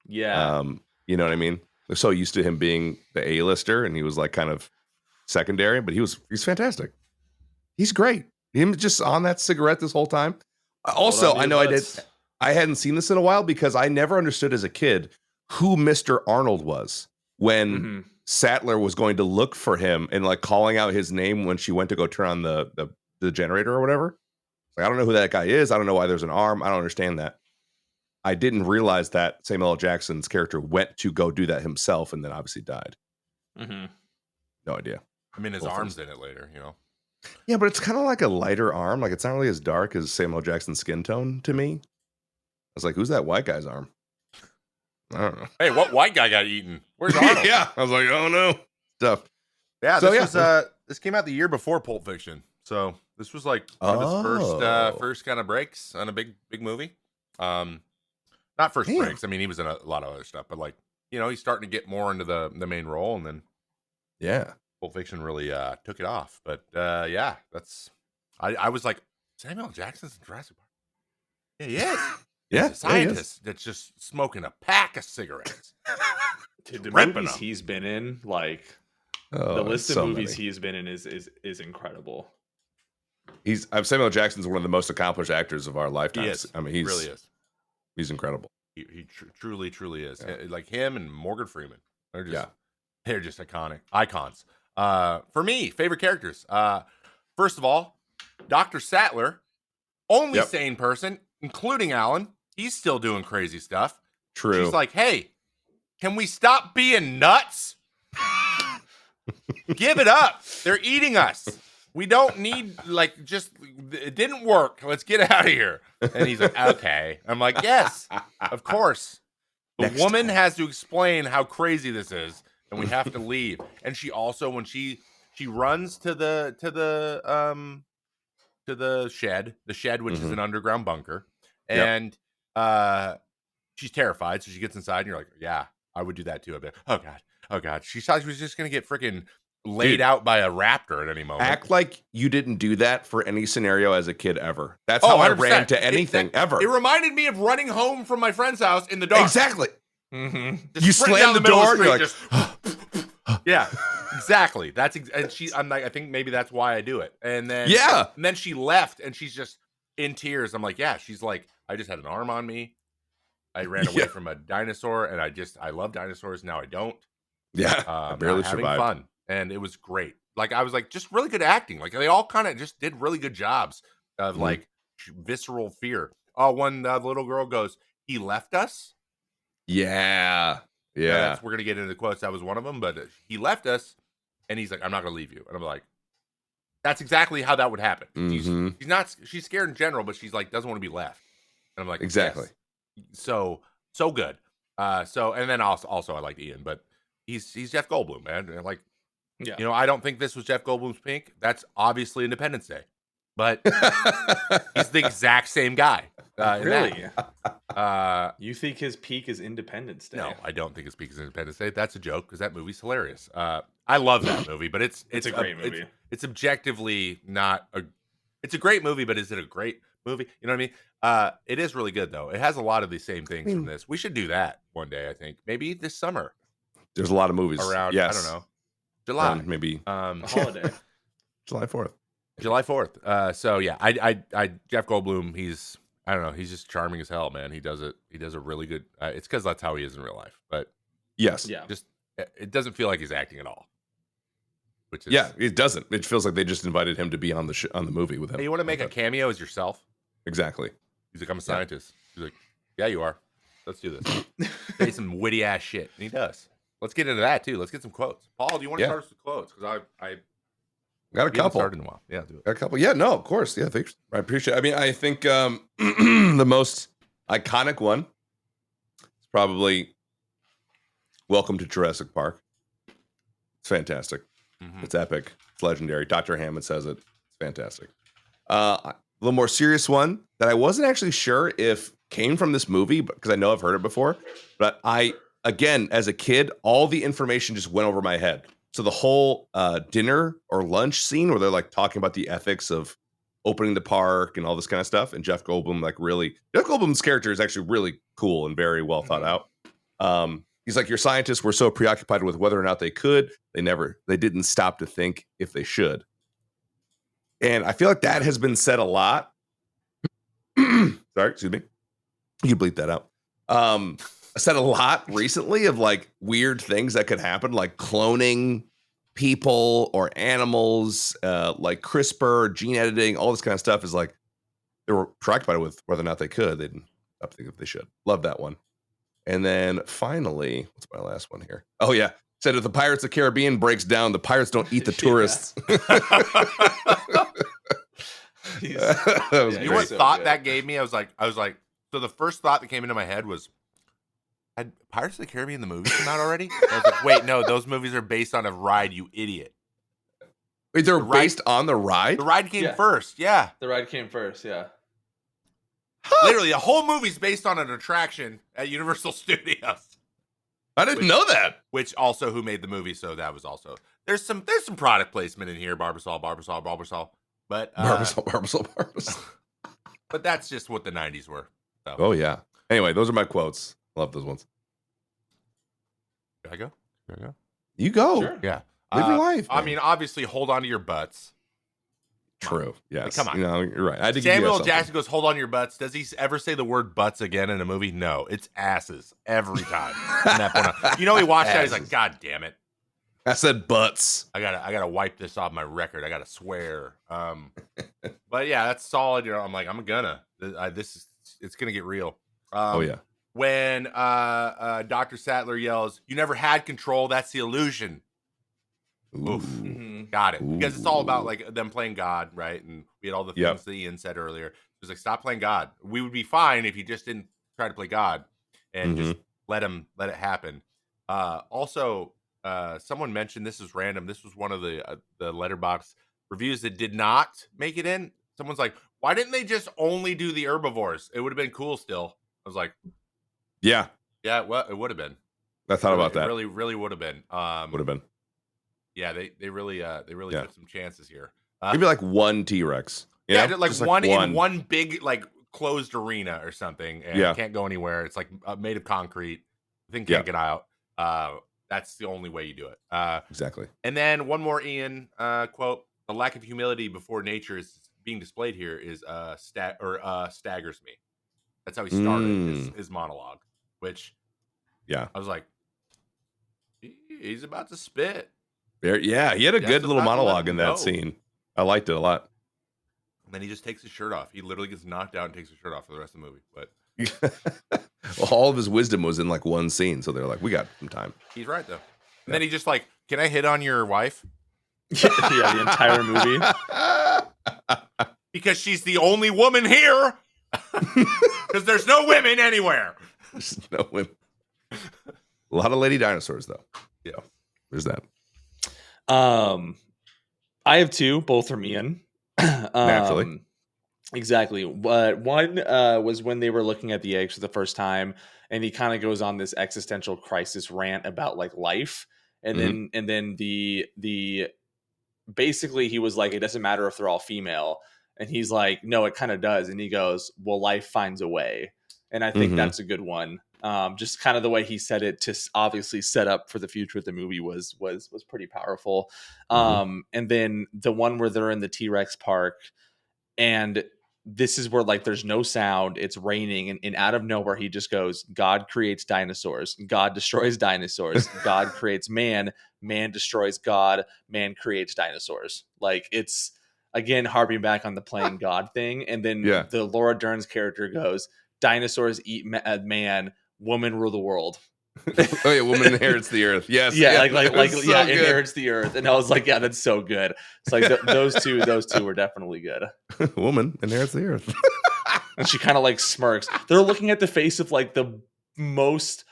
Yeah. You know what I mean? We're so used to him being the A-lister, and he was like kind of secondary, but he's fantastic. He's great. Him just on that cigarette this whole time. Also, I know I hadn't seen this in a while because I never understood as a kid who Mr. Arnold was. when Sattler was going to look for him and like calling out his name when she went to go turn on the generator or whatever. Like, I don't know who that guy is. I don't know why there's an arm. I don't understand that. I didn't realize that Samuel L. Jackson's character went to go do that himself and then obviously died. No idea. I mean, his arm's in it later, you know? Yeah, but it's kind of like a lighter arm. Like, it's not really as dark as Samuel L. Jackson's skin tone to me. I was like, who's that white guy's arm? I don't know. Hey, what white guy got eaten? Where's Arnold? Yeah, I was like, oh no. Stuff. Yeah, this came out the year before Pulp Fiction. So this was like one of his first kind of breaks on a big movie. Not first breaks. I mean, he was in a lot of other stuff, but like, you know, he's starting to get more into the main role, and then Pulp Fiction really took it off. But yeah, that's I was like, Samuel L. Jackson's in Jurassic Park. Yeah, he is. Yeah, he's a scientist that's just smoking a pack of cigarettes. Dude, the movies he's been in, like the list of movies he's been in is incredible. Samuel L. Jackson's one of the most accomplished actors of our lifetimes. I mean, he really is. He's incredible. He truly is. Yeah. Like him and Morgan Freeman. They're just icons. For me, favorite characters. First of all, Dr. Sattler, only sane person, including Alan. He's still doing crazy stuff. True. She's like, hey, can we stop being nuts? Give it up. They're eating us. We don't need, it didn't work. Let's get out of here. And he's like, okay. I'm like, yes, of course. The woman has to explain how crazy this is, and we have to leave. And she also, when she runs to the shed, which is an underground bunker, and she's terrified, so she gets inside, and you're like, yeah, I would do that too. I'd be like, oh god. She thought she was just gonna get freaking laid out by a raptor at any moment. Act like you didn't do that for any scenario as a kid ever. That's how I ran to anything ever. It reminded me of running home from my friend's house in the dark. Exactly. You slam the door and you're like, yeah, exactly. I'm like, I think maybe that's why I do it. And then and then she left, and she's just in tears. I'm like, yeah. She's like, I just had an arm on me. I ran away from a dinosaur, and I love dinosaurs. Now I don't. Yeah, I barely survived. Having fun, and it was great. Like, I was like, just really good acting. Like, they all kind of just did really good jobs of like visceral fear. Oh, when the little girl goes, "He left us." Yeah. We're gonna get into the quotes. That was one of them, but he left us, and he's like, "I'm not gonna leave you." And I'm like, that's exactly how that would happen. She's scared in general, but she's like, doesn't want to be left. And I'm like, exactly. Yes. So good. And then also I liked Ian, but he's Jeff Goldblum, man. And like, you know, I don't think this was Jeff Goldblum's Pink. That's obviously Independence Day, but he's the exact same guy. Really? You think his peak is Independence Day? No, I don't think his peak is Independence Day. That's a joke because that movie's hilarious. I love that movie, but it's a great movie. It's objectively not a. It's a great movie, but is it a great movie? You know what I mean? It is really good though. It has a lot of the same things from this. We should do that one day. I think maybe this summer. There's a lot of movies around. Yes. I don't know. July, maybe a holiday. July 4th. July 4th. So yeah, I Jeff Goldblum. He's just charming as hell, man. He does a really good. It's because that's how he is in real life. But yes, just it doesn't feel like he's acting at all. Which is, it doesn't. It feels like they just invited him to be on the movie with him. Hey, you want to make a cameo as yourself? Exactly. He's like, I'm a scientist. He's like, yeah, you are. Let's do this. Say some witty ass shit. And he does. Let's get into that too. Let's get some quotes. Paul, do you want to start us with quotes? Because I got a couple. Started in a while. Yeah, do it. Got a couple. Yeah, no, of course. Yeah, thanks. I appreciate it. I mean, I think the most iconic one is probably Welcome to Jurassic Park. It's fantastic. It's epic. It's legendary. Dr. Hammond says it. It's fantastic. A little more serious one that I wasn't actually sure if came from this movie, because I know I've heard it before. But again, as a kid, all the information just went over my head. So the whole dinner or lunch scene where they're like talking about the ethics of opening the park and all this kind of stuff, and Jeff Goldblum Jeff Goldblum's character is actually really cool and very well thought out. He's like, your scientists were so preoccupied with whether or not they could, they didn't stop to think if they should. And I feel like that has been said a lot. Sorry, excuse me. You bleep that out. said a lot recently of like weird things that could happen, like cloning people or animals, like CRISPR, gene editing, all this kind of stuff is like they were preoccupied with whether or not they could. They didn't think if they should. Love that one. And then finally, what's my last one here? Oh yeah, said if the Pirates of the Caribbean breaks down, the pirates don't eat the tourists. You know what thought that gave me? I was like, so the first thought that came into my head was, had Pirates of the Caribbean the movie come out already? I was like, wait, no, those movies are based on a ride, you idiot. Wait, they're based on the ride? The ride came first, yeah. The ride came first, yeah. Literally, the whole movie's based on an attraction at Universal Studios. I didn't know that. Which also who made the movie, so that was also there's some product placement in here, Barbasol. But Barbasol. But that's just what the 90s were. So. Oh yeah. Anyway, those are my quotes. Love those ones. Can I go? You go. Sure. Yeah. Live your life. Man. I mean, obviously, hold on to your butts. True. Yes. Like, come on. You know, you're right. I Samuel Jackson goes, hold on to your butts. Does he ever say the word butts again in a movie? No. It's asses every time. You know, he watched that. He's like, God damn it. I said butts. I gotta wipe this off my record. I gotta swear. But yeah, that's solid. You know, I'm like, it's gonna get real. Oh yeah. When Dr. Sattler yells, "You never had control. That's the illusion." Oof. Mm-hmm. Got it. Ooh. Because it's all about like them playing God, right? And we had all the things that Ian said earlier. It was like, stop playing God. We would be fine if you just didn't try to play God and just let it happen. Also, someone mentioned, this is random. This was one of the Letterboxd reviews that did not make it in. Someone's like, why didn't they just only do the herbivores? It would have been cool still. I was like, yeah, well, it would have been. I thought about that. Really, really would have been. Would have been. Yeah, they really took some chances here. Maybe like one T-Rex. Yeah, like one in one big like closed arena or something, and can't go anywhere. It's like made of concrete. The thing can't get out. That's the only way you do it. Exactly. And then one more Ian quote: "The lack of humility before nature is being displayed here is staggers me." That's how he started his monologue. Which, I was like, he's about to spit. Yeah, he had a good little monologue in that scene. I liked it a lot. And then he just takes his shirt off. He literally gets knocked out and takes his shirt off for the rest of the movie. But well, all of his wisdom was in like one scene, so they're like, we got some time. He's right though. And then he just like, can I hit on your wife? Yeah, the entire movie. Because she's the only woman here. Because there's no women anywhere. There's no women. A lot of lady dinosaurs though. Yeah, there's that. I have two, both from Ian. Naturally. Exactly. But one was when they were looking at the eggs for the first time, and he kind of goes on this existential crisis rant about like life. And then the basically he was like, it doesn't matter if they're all female. And he's like, no, it kind of does. And he goes, well, life finds a way. And I think that's a good one. Just kind of the way he said it to obviously set up for the future of the movie was pretty powerful. And then the one where they're in the T-Rex park, and this is where like there's no sound, it's raining, and out of nowhere he just goes, God creates dinosaurs, God destroys dinosaurs, God creates man, man destroys God, man creates dinosaurs. Like, it's again harping back on the playing God thing. And then the Laura Dern's character goes, dinosaurs eat man, woman rule the world. Oh yeah, woman inherits the earth. Yes. Inherits the earth. And I was like, yeah, that's so good. It's like those two were definitely good. Woman inherits the earth. And she kind of like smirks. They're looking at the face of like the most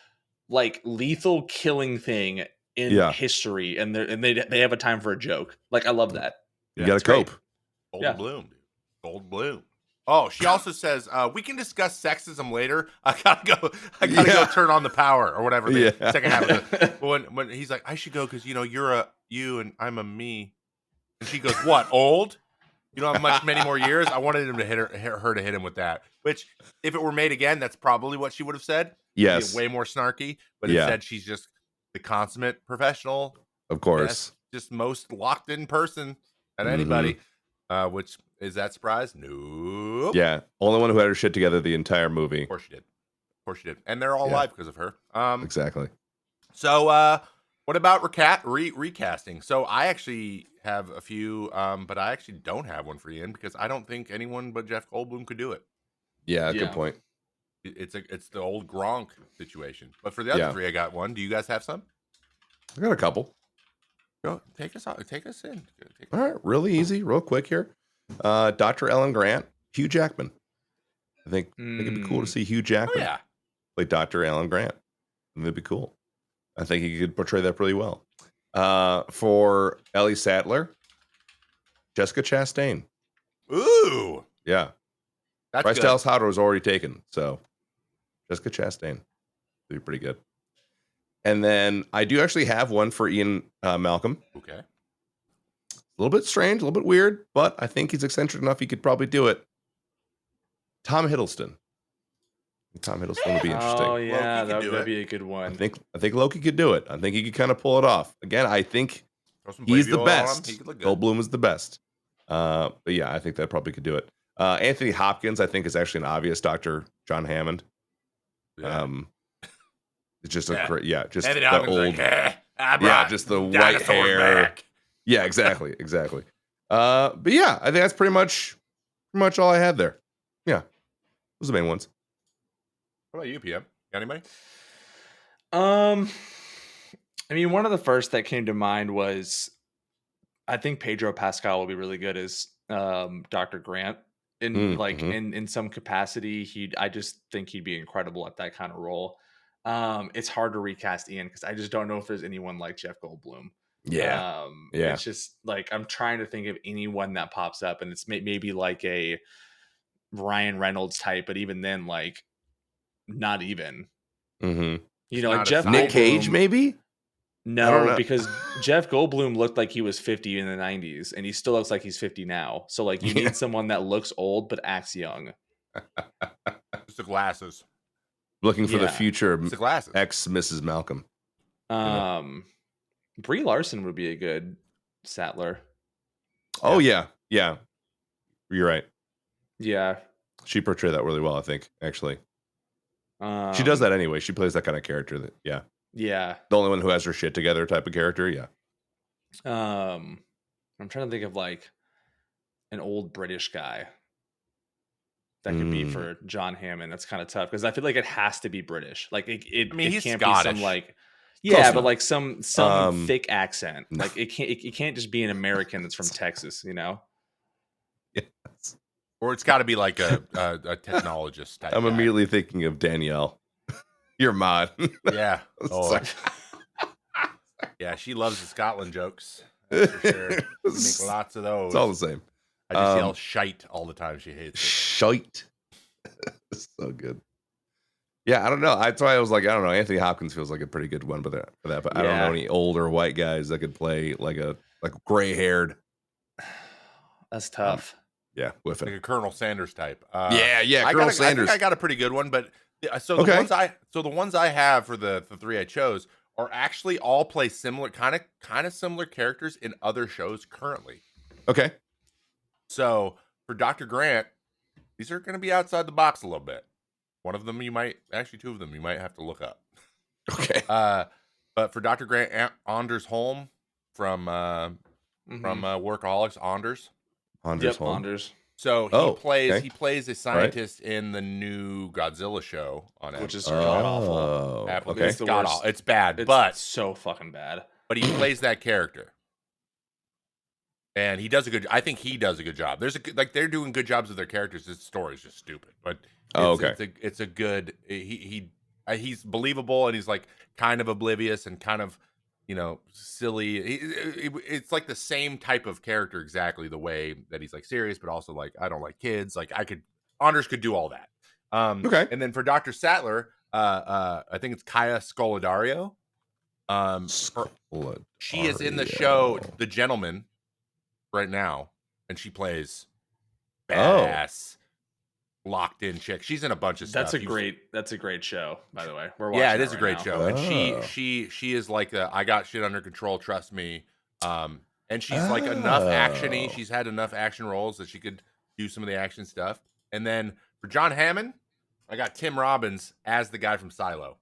like lethal killing thing in history, and they have a time for a joke. Like, I love that. You gotta cope. Goldblum, dude. Goldblum. Oh, she also says, we can discuss sexism later. I gotta go turn on the power or whatever the second half of it. But when he's like, I should go because, you're a you and I'm a me. And she goes, what, old? You don't have many more years? I wanted him to hit him with that. Which, if it were made again, that's probably what she would have said. Yes. Way more snarky. But instead, she's just the consummate professional. Of course. Just most locked in person at anybody. Which, is that surprise? Nope. Yeah. Only one who had her shit together the entire movie. Of course she did. course she did. And they're all live because of her. Exactly. So what about recasting? So I actually have a few, but I actually don't have one for Ian because I don't think anyone but Jeff Goldblum could do it. Yeah, good point. It's the old Gronk situation. But for the other three, I got one. Do you guys have some? I got a couple. Go take us in. All right, really easy, real quick here. Dr. Ellen Grant, Hugh Jackman. I think it'd be cool to see Hugh Jackman play Dr. Ellen Grant. That'd be cool. I think he could portray that pretty well. For Ellie Sattler, Jessica Chastain. Ooh, yeah. That's Bryce Dallas Howard was already taken, so Jessica Chastain would be pretty good. And then I do actually have one for Ian Malcolm. Okay. A little bit strange, a little bit weird, but I think he's eccentric enough he could probably do it. Tom Hiddleston. Tom Hiddleston would be interesting. Oh yeah, that'd be a good one. I think Loki could do it. I think he could kind of pull it off. Again, I think he's the best. Goldblum is the best. But yeah, I think that probably could do it. Anthony Hopkins, I think, is actually an obvious Dr. John Hammond. Yeah. It's just a great, just Anthony the Hopkins old, just the white hair. Back. Yeah, exactly. But yeah, I think that's pretty much all I had there. Yeah, those are the main ones. What about you, PM? Got anybody? I mean, one of the first that came to mind was, I think Pedro Pascal will be really good as Dr. Grant in some capacity. I just think he'd be incredible at that kind of role. It's hard to recast Ian because I just don't know if there's anyone like Jeff Goldblum. Yeah. It's just like I'm trying to think of anyone that pops up, and it's maybe like a Ryan Reynolds type, but even then, like, not even. Mm-hmm. You know, like Jeff Nick Goldblum, Cage, maybe. No, because Jeff Goldblum looked like he was 50 in the 90s, and he still looks like he's 50 now. So, like, you need someone that looks old but acts young. Just the glasses. Looking for the future the glasses. ex Mrs. Malcolm. Brie Larson would be a good Sattler. Oh yeah. You're right. Yeah, she portrayed that really well. I think actually, she does that anyway. She plays that kind of character. The only one who has her shit together type of character. Yeah. I'm trying to think of like an old British guy that could be for John Hammond. That's kind of tough because I feel like it has to be British. Like it he's can't Scottish. be some like but like some thick accent. No. Like it can't just be an American that's from Texas, you know? Yes. Or it's got to be like a technologist type. I'm guy. immediately thinking of Danielle. Your mod. Yeah. Oh. Yeah, she loves the Scotland jokes. That's for sure. We make lots of those. It's all the same. I just yell shite all the time. She hates it. Shite. It's so good. Yeah, I don't know. That's why I was like, I don't know. Anthony Hopkins feels like a pretty good one for that. But I don't know any older white guys that could play like gray haired. That's tough. With it. Like a Colonel Sanders type. Colonel Sanders. I think I got a pretty good one, but the ones I have for the three I chose are actually all play similar kind of similar characters in other shows currently. Okay. So for Dr. Grant, these are going to be outside the box a little bit. Two of them you might have to look up. Okay. But for Dr. Grant, Anders Holm from Workaholics, Anders Holm. Anders. So he plays a scientist in the new Godzilla show on Apple. Which is awful. Apple. Okay. It's bad, but so fucking bad. But he plays that character. And I think he does a good job. They're doing good jobs with their characters. This story is just stupid, but it's a good. He's believable, and he's like kind of oblivious and kind of, silly. It's like the same type of character exactly the way that he's like serious, but also like I don't like kids. Like Anders could do all that. Okay. And then for Dr. Sattler, I think it's Kaya Scolodario. She is in the show The Gentleman right now, and she plays badass locked in chick. She's in a bunch of stuff. That's a great show, by the way. It is a great show. And she is like I got shit under control, trust me. And she's like enough action-y. She's had enough action roles that she could do some of the action stuff. And then for John Hammond, I got Tim Robbins as the guy from Silo.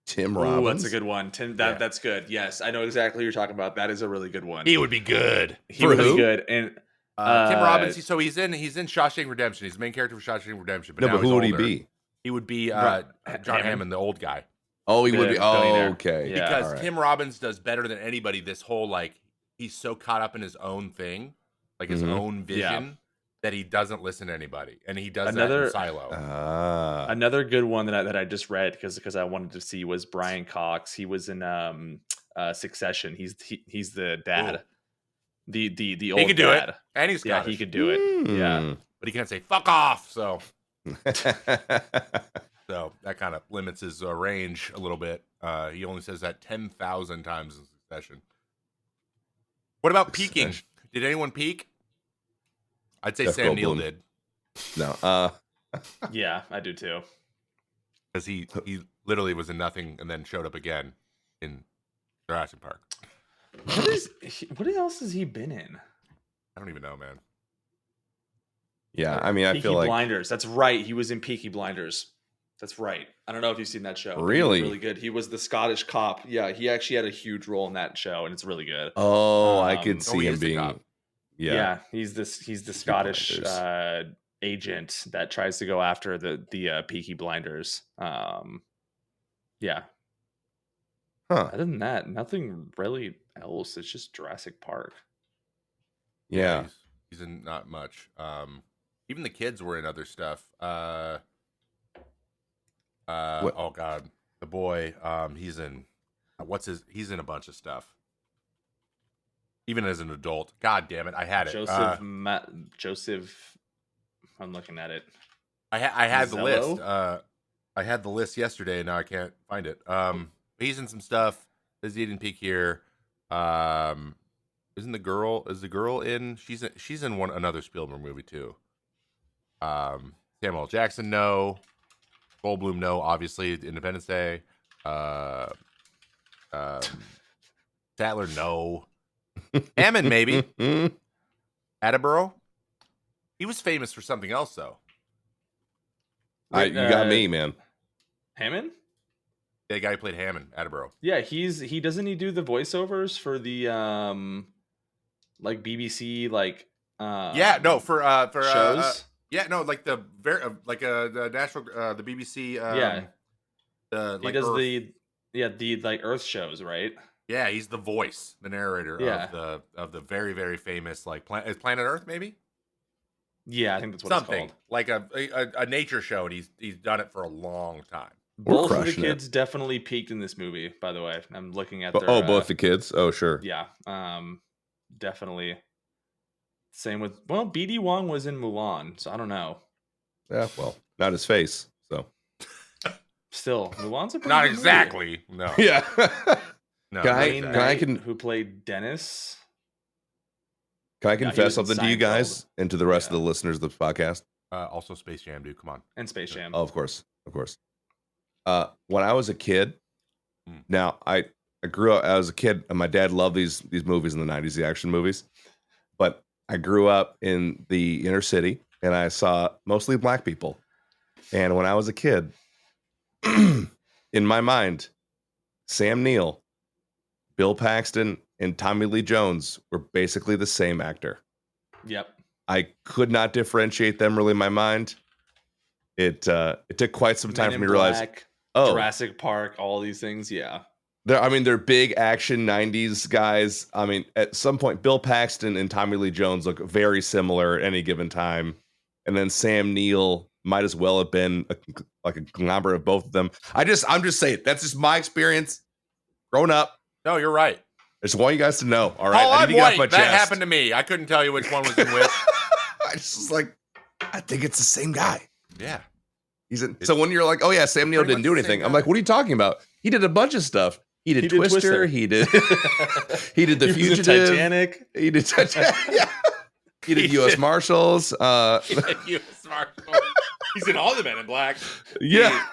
Tim Robbins. That's a good one. That's good. Yes, I know exactly what you're talking about. That is a really good one. He would be good. He would be good. And Tim Robbins. So he's in Shawshank Redemption. He's the main character for Shawshank Redemption. But no, but who would he be? He would be John Hammond, the old guy. Oh, he would be. Oh, okay. Yeah. Because Tim Robbins does better than anybody. This whole like he's so caught up in his own thing, like his own vision, that he doesn't listen to anybody, and he does that in Silo. Another good one that I just read because I wanted to see was Brian Cox. He was in Succession. He's the dad. Ooh. The old he could do dad. It, and he's Scottish. Yeah, he could do it. Yeah, but he can't say fuck off. So. So that kind of limits his range a little bit. He only says that 10,000 times in Succession. What about peaking? Did anyone peak? I'd say Sam Neill did. No. Yeah, I do too. Because he literally was in nothing and then showed up again in Jurassic Park. What else has he been in? I don't even know, man. Yeah, I mean, I feel like... Peaky Blinders. That's right. He was in Peaky Blinders. That's right. I don't know if you've seen that show. Really? Really good. He was the Scottish cop. Yeah, he actually had a huge role in that show, and it's really good. Oh, I could see him being... Yeah, he's the Scottish agent that tries to go after the Peaky Blinders. Yeah. Huh. Other than that, nothing really else. It's just Jurassic Park. Yeah. He's in not much. Even the kids were in other stuff. Oh God, the boy. He's in. He's in a bunch of stuff. Even as an adult. God damn it, I had it. Joseph. I'm looking at it. I had the list. I had the list yesterday, and now I can't find it. He's in some stuff. Is he didn't peak here? Isn't the girl? Is the girl in? She's in another Spielberg movie too. Samuel L. Jackson, no. Goldblum, no. Obviously, Independence Day. Statler, no. Hammond, maybe. Attenborough. He was famous for something else, though. You got me, man. Hammond? Yeah, the guy who played Hammond, Attenborough. Yeah, he doesn't he do the voiceovers for the like BBC like for shows. Like the the national the BBC he does Earth. the like Earth shows, right? Yeah, he's the voice, the narrator of the very, very famous like is Planet Earth, maybe? Yeah, I think that's what something it's called. Like a nature show, and he's done it for a long time. Both of the kids definitely peaked in this movie, by the way. I'm looking at their both the kids? Oh, sure. Yeah. Definitely. Same with BD Wong was in Mulan, so I don't know. Yeah, well, not his face, so still Mulan's a pretty not good exactly. movie. No. Yeah. No. Who played Dennis? Can I confess something to you guys and to the rest of the listeners of the podcast? Also Space Jam, dude. Come on. And Space Jam. Oh, of course. When I was a kid, now I grew up as a kid, and my dad loved these movies in the 90s, the action movies. But I grew up in the inner city, and I saw mostly black people. And when I was a kid, in my mind, Sam Neill, Bill Paxton, and Tommy Lee Jones were basically the same actor. Yep. I could not differentiate them really in my mind. It took quite some time for me to realize. Jurassic Park, all these things, yeah. They're big action 90s guys. I mean, at some point, Bill Paxton and Tommy Lee Jones look very similar at any given time. And then Sam Neill might as well have been a conglomerate of both of them. I'm just saying, that's just my experience growing up. No, you're right. I just want you guys to know. All right. I'm white. That happened to me. I couldn't tell you which one was in which. I just was like, I think it's the same guy. Yeah. So when you're like, oh yeah, Sam Neill didn't do anything, I'm like, what are you talking about? He did a bunch of stuff. He did Twister. He did The Fugitive. Titanic. He did Titanic. Yeah. He did U.S. Marshals. He did U.S. Marshals. He's in all the Men in Black. Yeah.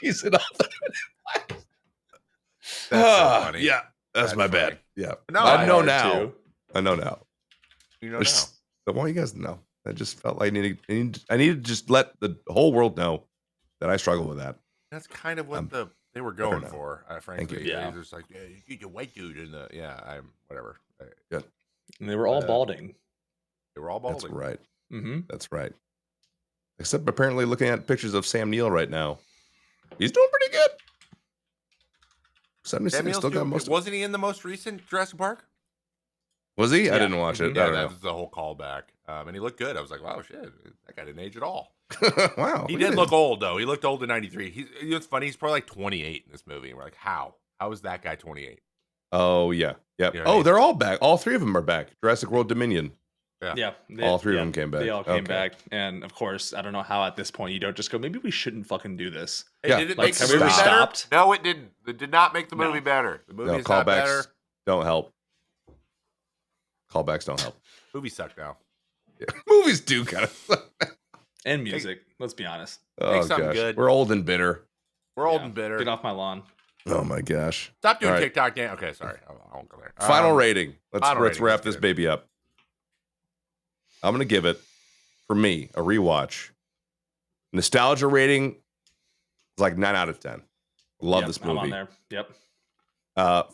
He's in all the Men in Black. That's so funny. Yeah. That's my bad. Yeah. No, I know now. I know now. You know now. I want you guys to know. I just felt like I needed to just let the whole world know that I struggle with that. That's kind of what they were going for, frankly. Thank you. Yeah. Just like, yeah, you get your white dude in the, I'm whatever. Yeah. And they were all balding. They were all balding. That's right. Mm-hmm. That's right. Except apparently looking at pictures of Sam Neill right now. He's doing pretty good. 76 still got most. Wasn't he in the most recent Jurassic Park? Was he? Yeah. I didn't watch it. Yeah, that was the whole callback. And he looked good. I was like, wow, shit, that guy didn't age at all. Wow. He did look old, though. He looked old in 93. It's funny. He's probably like 28 in this movie. And we're like, how? How is that guy 28? Oh, yeah. Yep. You know they're all back. All three of them are back. Jurassic World Dominion. Yeah. All three of them came back. They all came back. And of course, I don't know how at this point you don't just go, maybe we shouldn't fucking do this. Hey, did it make the movie better? No, it didn't. It did not make the movie better. The movie is not better. Don't help. Callbacks don't help. Movies suck now. Yeah. Movies do kind of suck. And music. Let's be honest. Oh, gosh. Good. We're old and bitter. We're old and bitter. Get off my lawn. Oh, my gosh. Stop doing TikTok dance. Okay, sorry. I won't go there. Final rating. Let's wrap this baby up. I'm going to give it, for me, a rewatch. Nostalgia rating is like 9 out of 10. Love this movie. I'm on there. Yep.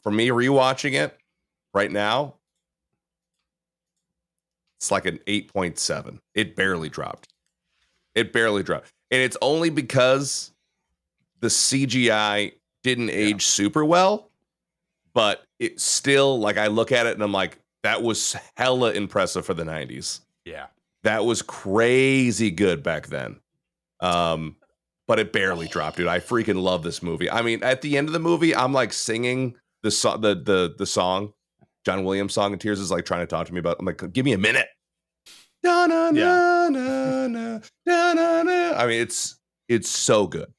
For me, rewatching it right now, it's like an 8.7. It barely dropped. And it's only because the CGI didn't age super well, but it still, like, I look at it and I'm like, that was hella impressive for the 90s. Yeah. That was crazy good back then. But it barely dropped, dude. I freaking love this movie. I mean, at the end of the movie, I'm like singing the song, John Williams song, and Tears is like trying to talk to me about. I'm like, give me a minute. I mean, it's so good.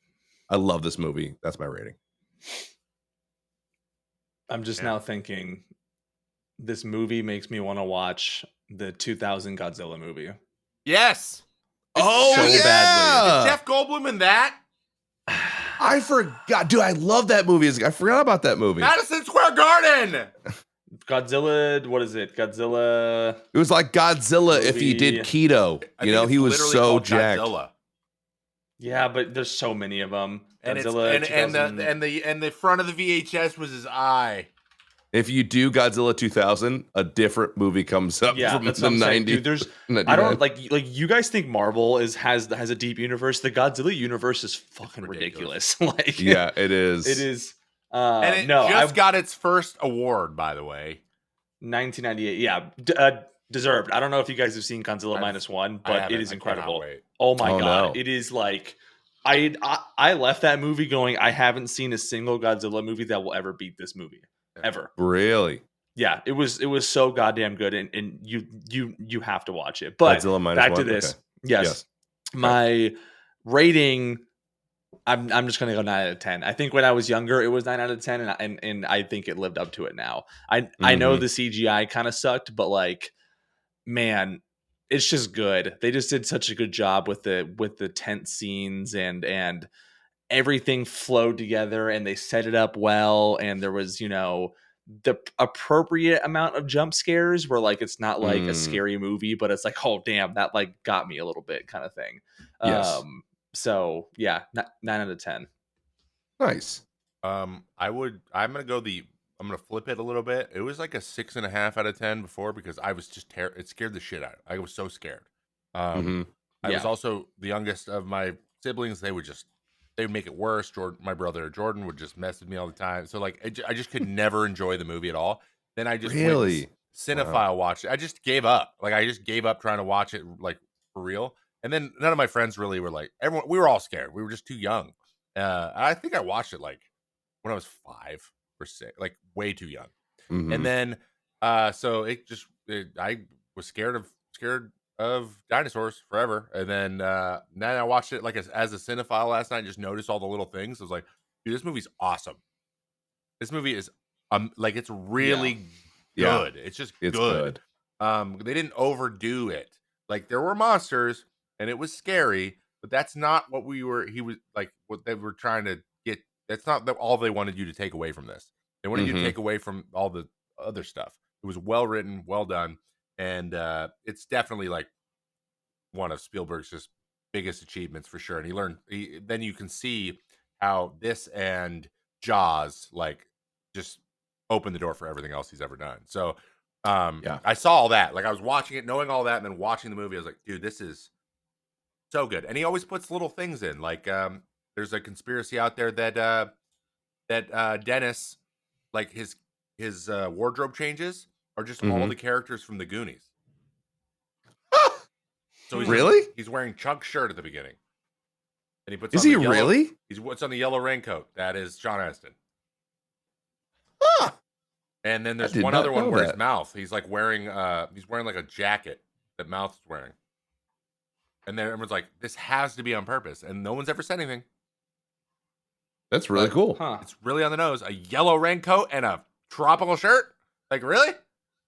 I love this movie. That's my rating. I'm just now thinking, this movie makes me want to watch the 2000 Godzilla movie. Yes. Oh, so badly. Is Jeff Goldblum in that? I forgot. Dude, I love that movie. I forgot about that movie. Madison Square Garden. Godzilla, what is it? Godzilla. It was like Godzilla if he did keto. You know, he was so jacked. Godzilla. Yeah, but there's so many of them. And Godzilla, and the front of the VHS was his eye. If you do Godzilla 2000, a different movie comes up from the 90s. Dude, there's I don't like you guys think Marvel has a deep universe. The Godzilla universe is fucking ridiculous. Like, yeah, it is. It is. And it just got its first award, by the way. 1998. Yeah, deserved. I don't know if you guys have seen Godzilla -1, but it is incredible. Oh my god, no. It is like I left that movie going, I haven't seen a single Godzilla movie that will ever beat this movie. Ever. Really? Yeah, it was so goddamn good, and you have to watch it. But Godzilla back -1? to this. Okay. Yes. My rating, I'm just gonna go 9 out of 10. I think when I was younger it was 9 out of 10, and I think it lived up to it now. I know the CGI kind of sucked, but like, man, it's just good. They just did such a good job with the tent scenes and everything flowed together, and they set it up well, and there was, you know, the appropriate amount of jump scares where like it's not like a scary movie, but it's like, oh damn, that like got me a little bit kind of thing. Yes. So yeah, 9 out of 10. Nice. I'm gonna flip it a little bit. It was like a 6.5 out of 10 before, because I was just it scared the shit out of me. I was so scared. I was also the youngest of my siblings. They would make it worse. My brother Jordan would just mess with me all the time. So like, I just could never enjoy the movie at all. Then I just went cinephile watched it. I just gave up. Like, I just gave up trying to watch it like for real. And then none of my friends really were like, we were all scared. We were just too young. I think I watched it like when I was 5 or 6, like way too young. And then, so I was scared of dinosaurs forever. And then I watched it like as a cinephile last night and just noticed all the little things. I was like, dude, this movie's awesome. This movie is like, it's really good. It's just good. They didn't overdo it. Like, there were monsters and it was scary, but that's not what what they were trying to get. That's not all they wanted you to take away from this. They wanted you to take away from all the other stuff. It was well written, well done. And it's definitely like one of Spielberg's just biggest achievements for sure. And then you can see how this and Jaws like just opened the door for everything else he's ever done. So I saw all that. Like I was watching it, knowing all that, and then watching the movie, I was like, dude, this is so good. And he always puts little things in. Like there's a conspiracy out there that Dennis, like his wardrobe changes are just all the characters from the Goonies. So he's wearing Chuck's shirt at the beginning. And he puts Is he really? He's what's on the yellow raincoat. That is Sean Astin. Huh. And then there's one other one where his mouth. He's like wearing like a jacket that Mouth's wearing. And then everyone's like, this has to be on purpose. And no one's ever said anything. That's really cool. Huh. It's really on the nose. A yellow raincoat and a tropical shirt? Like, really?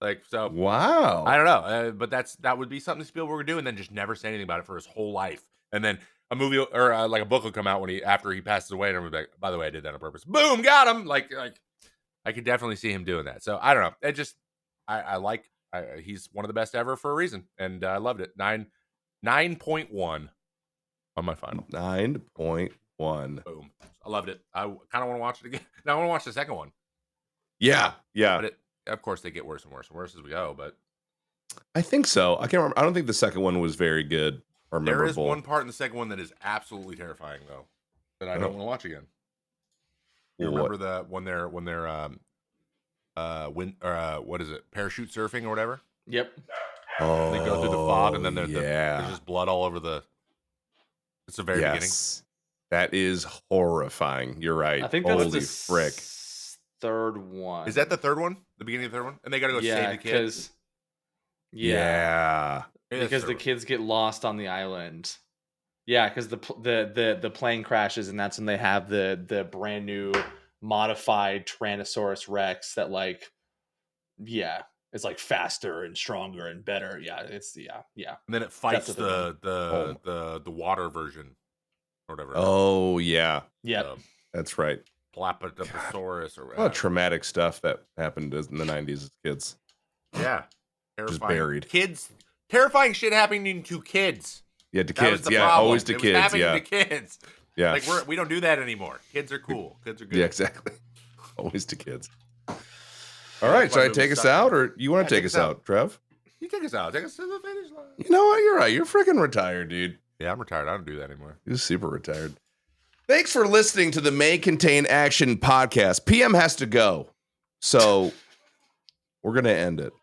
Like, so. Wow. I don't know. But that would be something Spielberg would do and then just never say anything about it for his whole life. And then a movie or like a book will come out after he passes away and everyone's like, by the way, I did that on purpose. Boom, got him. Like I could definitely see him doing that. So I don't know. It just, he's one of the best ever for a reason. And I loved it. 9.1 on my final. 9.1. Boom. I loved it. I kind of want to watch it again. Now I want to watch the second one. Yeah. But of course, they get worse and worse and worse as we go. But I think so. I can't remember. I don't think the second one was very good or memorable. There is one part in the second one that is absolutely terrifying, though, that I don't want to watch again. You remember when they're what is it? Parachute surfing or whatever? Yep. Oh, they go through the fog and then there's just blood all over the. It's the very beginning. That is horrifying. You're right. I think that's Holy frick. Third one. Is that the third one? The beginning of the third one? And they got to go save the kids. Yeah. Because the kids get lost on the island. Yeah, because the plane crashes, and that's when they have the brand new modified Tyrannosaurus Rex that it's like faster and stronger and better. Yeah, yeah. And then it fights the water version or whatever. Oh yeah. Yeah. That's right. Platypus or whatever. Traumatic stuff that happened in the 90s as kids. Yeah. Terrifying. Just buried. Kids. Terrifying shit happening to kids. Yeah, to kids. Yeah, always to kids. Happening to kids. Yeah. Like we don't do that anymore. Kids are cool. Kids are good. Yeah, exactly. Always to kids. All right, so I take us out, or you want to take us out, Trev? You take us out. Take us to the finish line. You know what? You're right. You're freaking retired, dude. Yeah, I'm retired. I don't do that anymore. You're super retired. Thanks for listening to the May Contain Action podcast. PM has to go, so we're going to end it.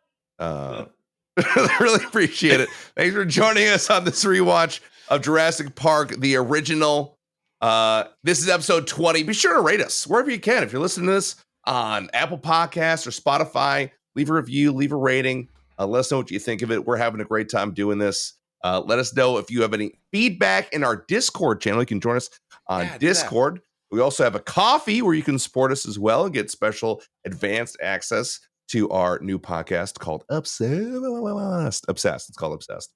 Really appreciate it. Thanks for joining us on this rewatch of Jurassic Park, the original. This is episode 20. Be sure to rate us wherever you can. If you're listening to this on Apple Podcasts or Spotify, leave a review, leave a rating. Let us know what you think of it. We're having a great time doing this. Let us know if you have any feedback in our Discord channel. You can join us on Discord. We also have a coffee where you can support us as well and get special advanced access to our new podcast called Obsessed. It's called Obsessed.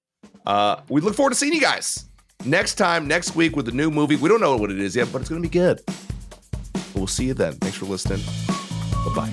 We look forward to seeing you guys next week with a new movie. We don't know what it is yet, but it's going to be good. But we'll see you then. Thanks for listening. Bye-bye.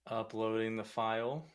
Uploading the file.